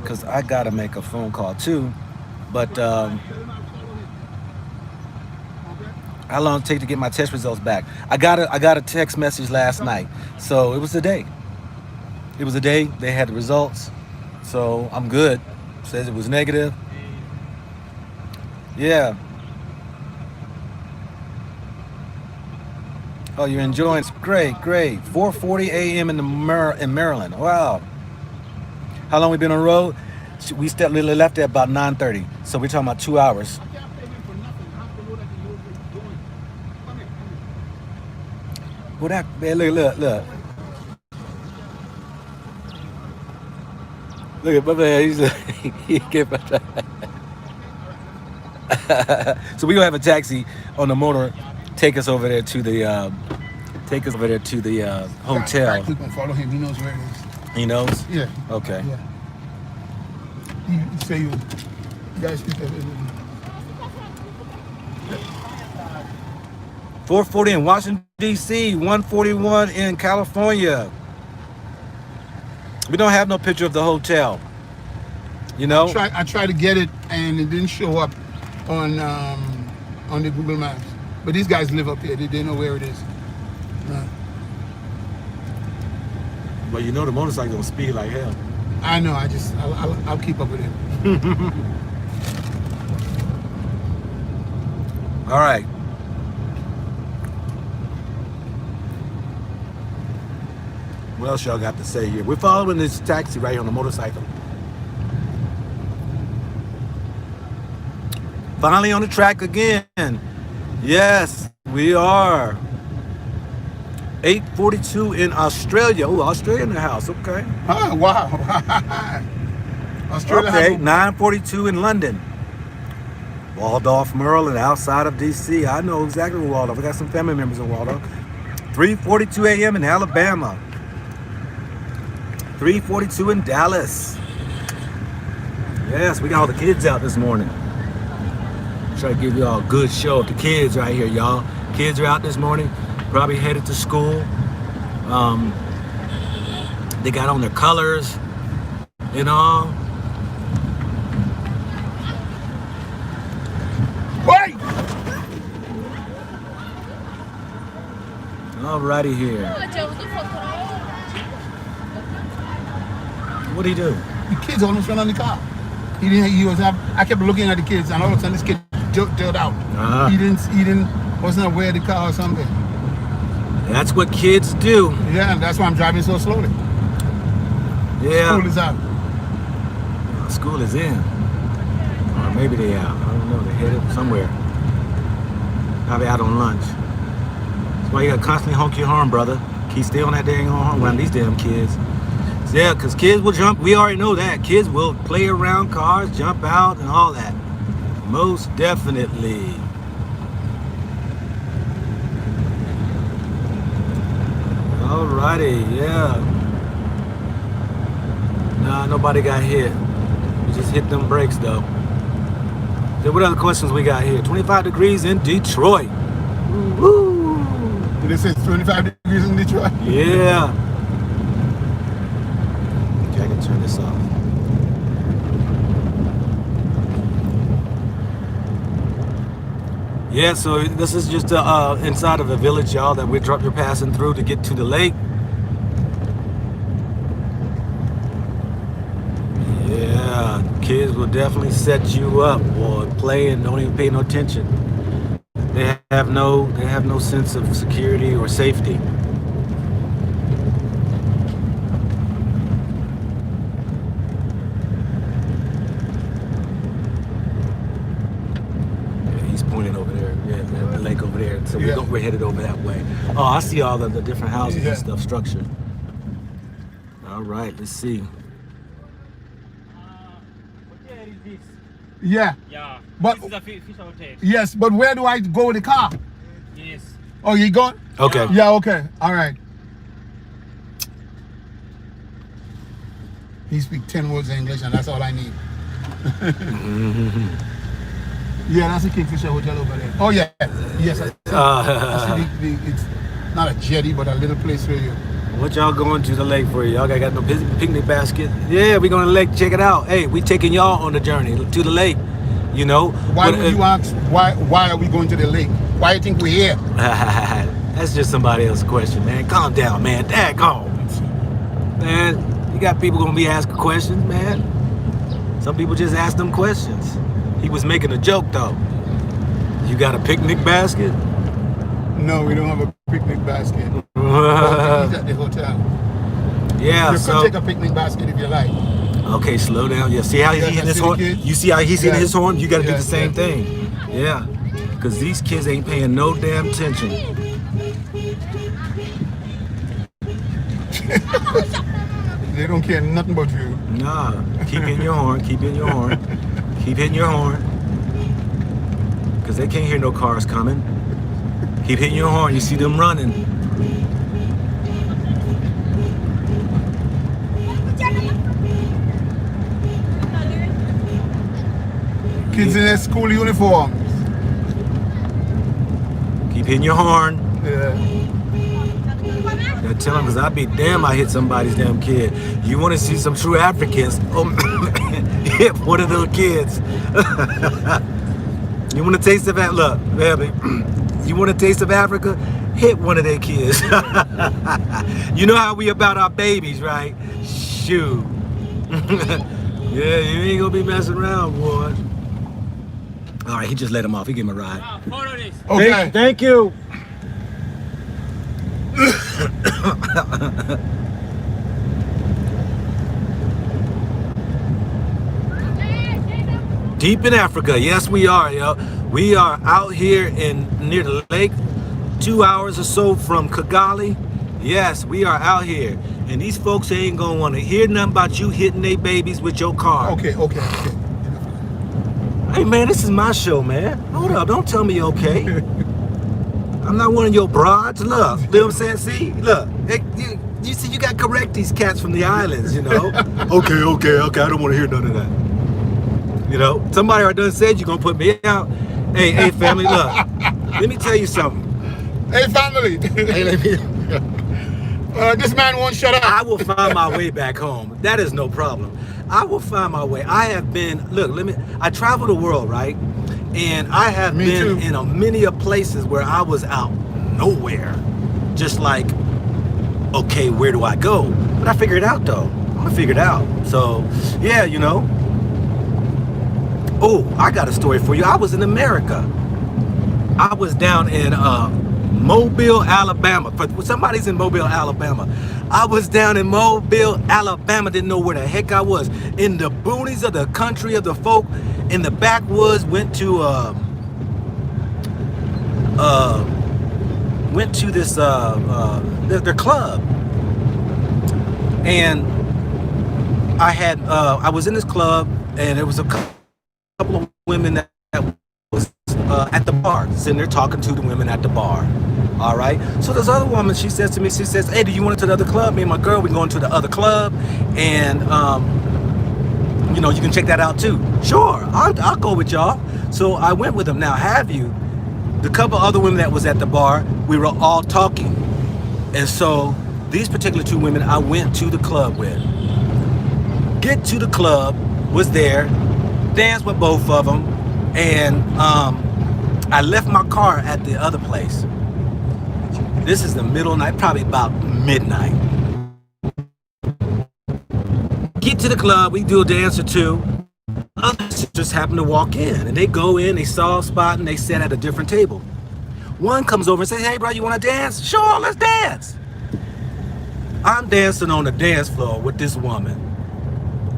because I gotta make a phone call too. But how long it take to get my test results back? I got a text message last night, so it was a day. It was a day. They had the results, so I'm good. Says it was negative. Yeah. Oh, you're enjoying? Great, great. 4:40 a.m. in Maryland. Wow. How long we been on the road? We literally left at about 9:30. So we're talking about 2 hours. Well, that man, look. Look at my man. He can't. So we gonna have a taxi on the motor. Take us over there to the hotel. We can follow him. He knows where it is. He knows? Yeah. Okay. Yeah. You say you guys speak of it. 440 in Washington, D.C., 141 in California. We don't have no picture of the hotel. You know? I tried to get it and it didn't show up on the Google Maps. But these guys live up here. They know where it is. Well, you know the motorcycle gonna speed like hell. I know. I'll keep up with it. All right. What else y'all got to say here? We're following this taxi right here on the motorcycle. Finally on the track again. Yes, we are. 8:42 in Australia. Oh, Australia in the house. Okay. Oh, wow. Australia. Okay, 9:42 in London. Waldorf, Maryland, outside of D.C. I know exactly where Waldorf. I got some family members in Waldorf. 3:42 a.m. in Alabama. 3:42 in Dallas. Yes, we got all the kids out this morning. Try to give you all a good show of the kids right here, y'all. Kids are out this morning, probably headed to school. They got on their colors and all. Wait! Alrighty here. What'd he do? The kids almost fell on the car. I kept looking at the kids, and all of a sudden this kid jerked out. Uh-huh. He wasn't aware of the car or something. That's what kids do. Yeah, and that's why I'm driving so slowly. Yeah. School is out. School is in. Or maybe they out. I don't know. They're headed somewhere. Probably out on lunch. That's why you gotta constantly honk your horn, brother. Keep stay on that dang horn around these damn kids. Yeah, because kids will jump. We already know that. Kids will play around cars, jump out, and all that. Most definitely. Alrighty, yeah. Nah, nobody got hit. We just hit them brakes, though. Then what other questions we got here? 25 degrees in Detroit. Woo! Did it say 25 degrees in Detroit? Yeah. Okay, I can turn this off. Yeah, so this is just inside of a village, y'all, that we're passing through to get to the lake. Kids will definitely set you up or play and don't even pay no attention. They have no sense of security or safety. Pointing over there, the lake over there. So we're headed over that way. Oh, I see all the different houses and stuff structured. All right, let's see. Hotel is this. Yeah. Yeah. But this is a fish hotel. yes, but where do I go with the car? Yes. Oh, you going? Okay. Yeah, okay. All right. He speaks 10 words in English, and that's all I need. Yeah, that's the Kingfisher Hotel over there. Oh, yeah. Yes. I see it's not a jetty, but a little place where you... What y'all going to the lake for? Y'all got no picnic basket? Yeah, we going to the lake. Check it out. Hey, we taking y'all on the journey to the lake. You know? Why would you ask, why are we going to the lake? Why do you think we're here? That's just somebody else's question, man. Calm down, man. Daggone. Man, you got people going to be asking questions, man. Some people just ask them questions. He was making a joke, though. You got a picnic basket? No, we don't have a picnic basket. He's at the hotel. Yeah, you can take a picnic basket if you like. Okay, slow down. Yeah, see how he's hitting his horn? You see how he's hitting his horn? You got to do the same thing. Yeah, because these kids ain't paying no damn attention. They don't care nothing about you. Nah, keep hitting your horn. Keep hitting your horn. Keep hitting your horn. Because they can't hear no cars coming. Keep hitting your horn. You see them running. Kids in their school uniforms. Keep hitting your horn. Yeah. Now tell them, because I'd be damn I hit somebody's damn kid. You want to see some true Africans? Hit one of those kids. You want a taste of that? Look, baby. You want a taste of Africa? Hit one of their kids. You know how we about our babies, right? Shoot. Yeah, you ain't gonna be messing around, boy. All right, he just let him off. He gave him a ride. Follow this. Okay. Thank you. Deep in Africa, yes we are, yo. We are out here near the lake, 2 hours or so from Kigali. Yes, we are out here, and these folks ain't gonna want to hear nothing about you hitting their babies with your car. Okay. Hey man, this is my show, man. Hold up, don't tell me okay. I'm not one of your broads. Look, you know what I'm saying? See, look, you see, you got to correct these cats from the islands, you know. Okay, I don't want to hear none of that. You know, somebody already done said you're gonna put me out. Hey, family, look, let me tell you something. Hey, family. Hey, let me. This man won't shut up. I will find my way back home. That is no problem. I will find my way. I have been, look, I travel the world, right? And I have been in many places where I was out nowhere. Just like, okay, where do I go? But I figured it out though. I'm gonna figure it out. So, yeah, you know. Oh, I got a story for you. I was in America. I was down in Mobile, Alabama. For somebody's in Mobile, Alabama. I was down in Mobile, Alabama. Didn't know where the heck I was. In the boonies of the country of the folk, in the backwoods. Went to this their club, and I was in this club, and there was a couple of women that was at the bar, sitting there talking to the women at the bar. All right. So this other woman, she says to me, she says, "Hey, do you want to the other club? Me and my girl, we're going to the other club, and you know, you can check that out too." Sure, I'll go with y'all. So I went with them. Now, have you? The couple other women that was at the bar, we were all talking, and so these particular two women I went to the club with. Get to the club, was there, danced with both of them, and I left my car at the other place. This is the middle of the night, probably about midnight. Get to the club, we do a dance or two. Other sisters happen to walk in, and they go in, they saw a spot, and they sit at a different table. One comes over and says, hey, bro, you want to dance? Sure, let's dance. I'm dancing on the dance floor with this woman.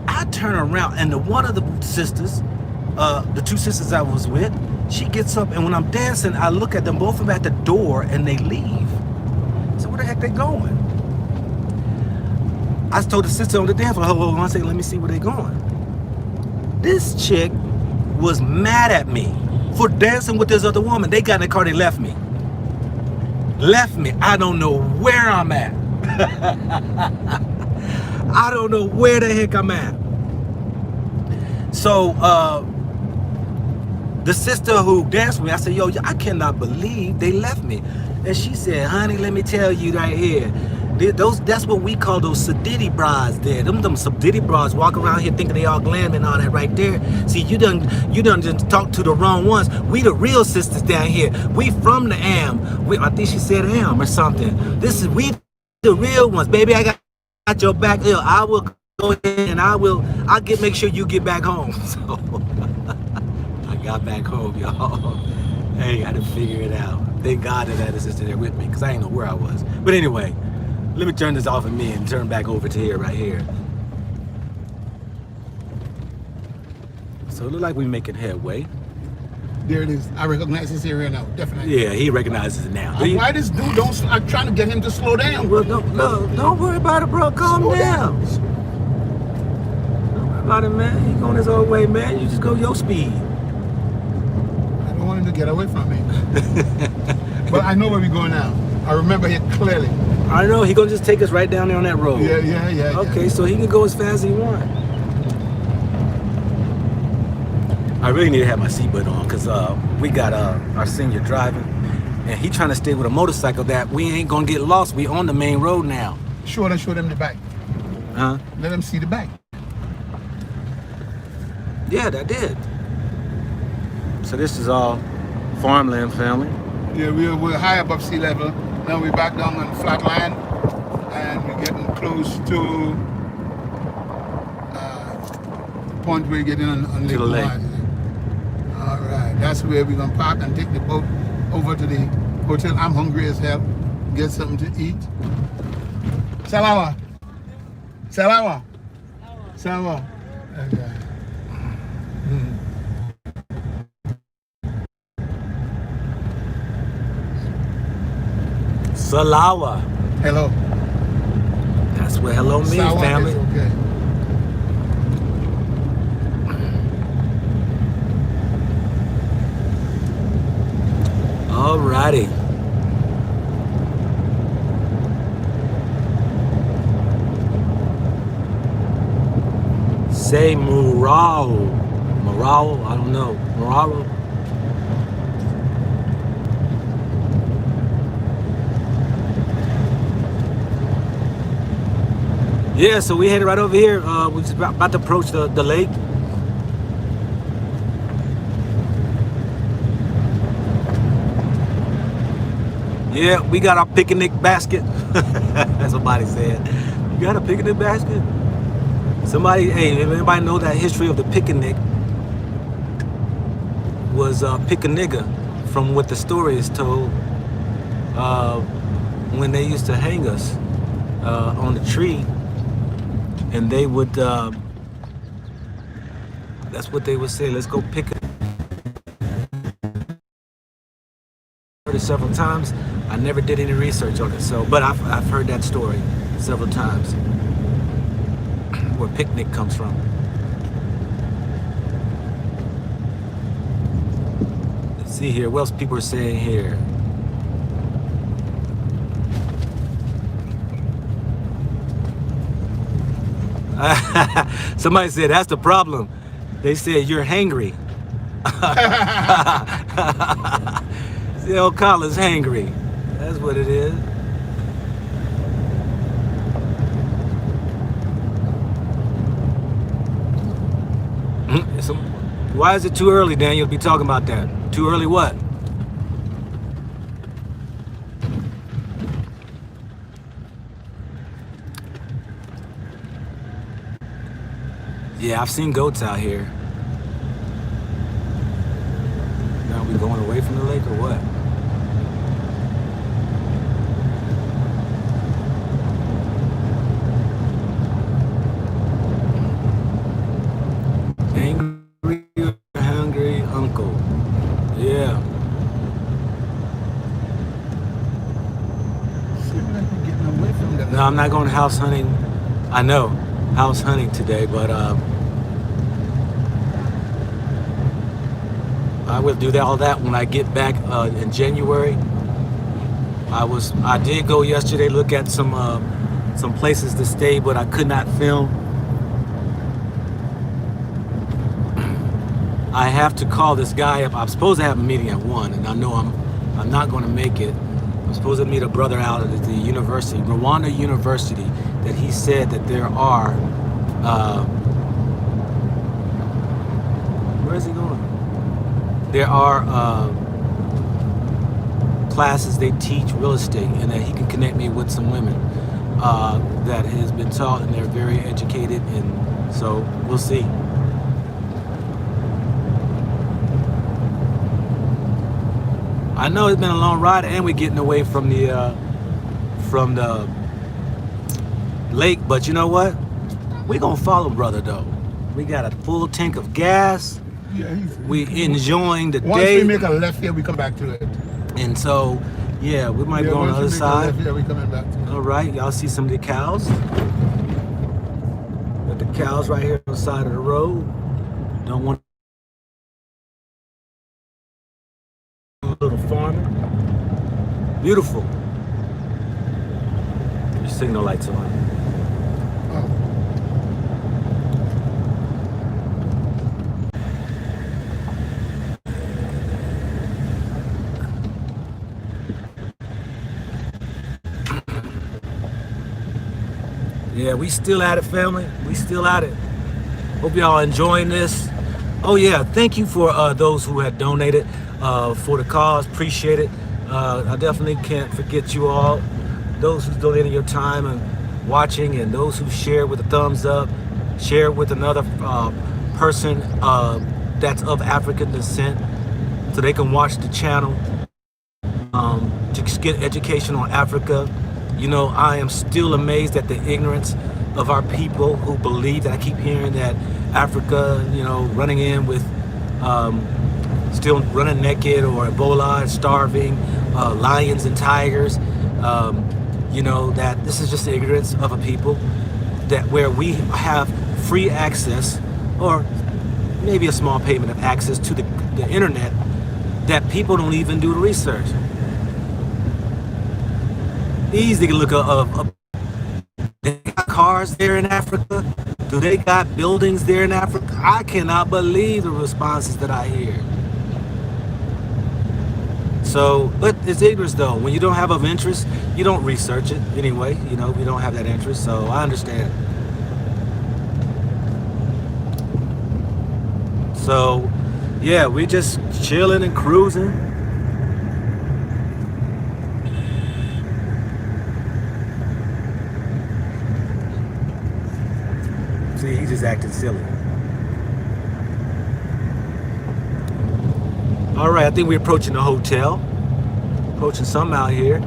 I turn around, and one of the sisters, the two sisters I was with, she gets up, and when I'm dancing, I look at them, both of them at the door, and they leave. So where the heck they going? I told the sister on the dance floor, hold on one second, let me see where they going. This chick was mad at me for dancing with this other woman. They got in the car, they left me. Left me. I don't know where I'm at. I don't know where the heck I'm at. So, the sister who danced with me, I said, yo, I cannot believe they left me. And she said, honey, let me tell you right here. That's what we call those sedity bras there. Them sedity bras walk around here thinking they all glam and all that right there. See, you done just talk to the wrong ones. We the real sisters down here. We from the AM. I think she said AM or something. We the real ones, baby. I got your back. I will go ahead and I'll make sure you get back home. So I got back home, y'all. Hey, I had to figure it out. Thank God that I had a sister there with me, because I didn't know where I was. But anyway, let me turn this off of me and turn back over to here, right here. So it looks like we're making headway. There it is. I recognize this area now, definitely. Yeah, he recognizes it now. Why this dude I'm trying to get him to slow down. Well, don't worry about it, bro. Calm down. Don't worry about it, man. He going his own way, man. You just go your speed. I don't want him to get away from me. But I know where we're going now. I remember it clearly. I know. He gonna just take us right down there on that road. Yeah. Okay, so he can go as fast as he wants. I really need to have my seatbelt on, because we got our senior driving, and he trying to stay with a motorcycle that we ain't gonna get lost. We on the main road now. Show them the back. Huh? Let them see the back. Yeah, that did. So this is all farmland, family. Yeah, we're high above sea level. Now we're back down on flat land, and we're getting close to the point where we're getting on Lake Muhazi. All right, that's where we're gonna park and take the boat over to the hotel. I'm hungry as hell. Get something to eat. Salawa. Salawa. Salawa. Okay. Salawa. Hello. That's what hello means, Sawa family. is okay. Alrighty. Say Murao. Murao? I don't know. Murao? Yeah, so we headed right over here. We're just about to approach the lake. Yeah, we got our picnic basket. That's what somebody said. You got a picnic basket? Somebody, hey, if anybody know that history of the picnic was pick a nigga, from what the story is told, when they used to hang us on the tree, and they would, that's what they would say, let's go pick it. Heard it several times. I never did any research on it, so, but I've heard that story several times, where picnic comes from. Let's see here, what else people are saying here. Somebody said that's the problem. They said you're hangry. old Colin's hangry. That's what it is. Why is it too early, Daniel, to be talking about that? Too early what? Yeah, I've seen goats out here. Now we going away from the lake or what? Angry or hungry uncle. Yeah. Seems like we're getting away from the No, I'm not going house hunting. I know, house hunting today, but I will do all that when I get back in January. I did go yesterday, look at some places to stay, but I could not film. I have to call this guy up. I'm supposed to have a meeting at 1, and I know I'm not going to make it. I'm supposed to meet a brother out at the university, Rwanda University, that he said that there are. Where is he going? There are classes they teach real estate, and that he can connect me with some women that has been taught, and they're very educated, and so we'll see. I know it's been a long ride, and we're getting away from the lake, but you know what? We gonna follow brother though. We got a full tank of gas. Yeah, We enjoying the once day. we make a left here, we come back to it. And so, yeah, we might go on the other side. Yeah, we coming back to it. All right, y'all see some of the cows. Got the cows right here on the side of the road. Don't want a little farmer. Beautiful. Your signal lights on. Oh. Yeah, we still at it, family. We still at it. Hope y'all enjoying this. Oh yeah, thank you for those who had donated for the cause. Appreciate it. I definitely can't forget you all. Those who's donating your time and watching, and those who share with a thumbs up, share with another person that's of African descent, so they can watch the channel to get education on Africa. You know, I am still amazed at the ignorance of our people who believe that. I keep hearing that Africa, you know, running in with still running naked, or Ebola, starving, lions and tigers. You know, that this is just the ignorance of a people, that where we have free access, or maybe a small payment of access to the internet, that people don't even do the research. Easy to look up. They got cars there in Africa? Do they got buildings there in Africa? I cannot believe the responses that I hear. So, but it's ignorance though. When you don't have of interest, you don't research it anyway. You know, we don't have that interest, so I understand. So, yeah, we just chilling and cruising. See, he's just acting silly. All right, I think we're approaching the hotel. Approaching something out here.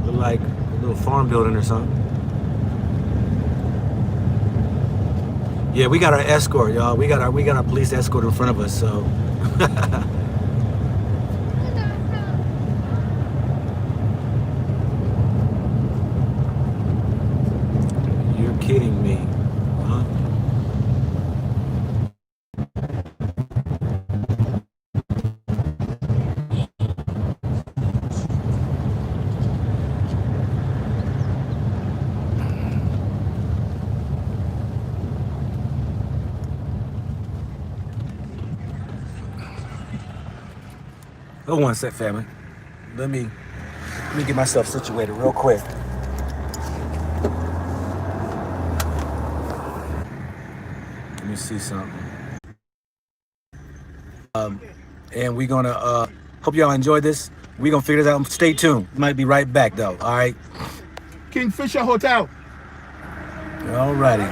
Look like a little farm building or something. Yeah, we got our escort, y'all. We got our police escort in front of us, so. You're kidding me, huh? Hold one sec, family. Let me get myself situated real quick. Let me see something. And we're gonna hope y'all enjoy this. We're gonna figure this out. Stay tuned. Might be right back though. All right. Kingfisher Hotel. All righty.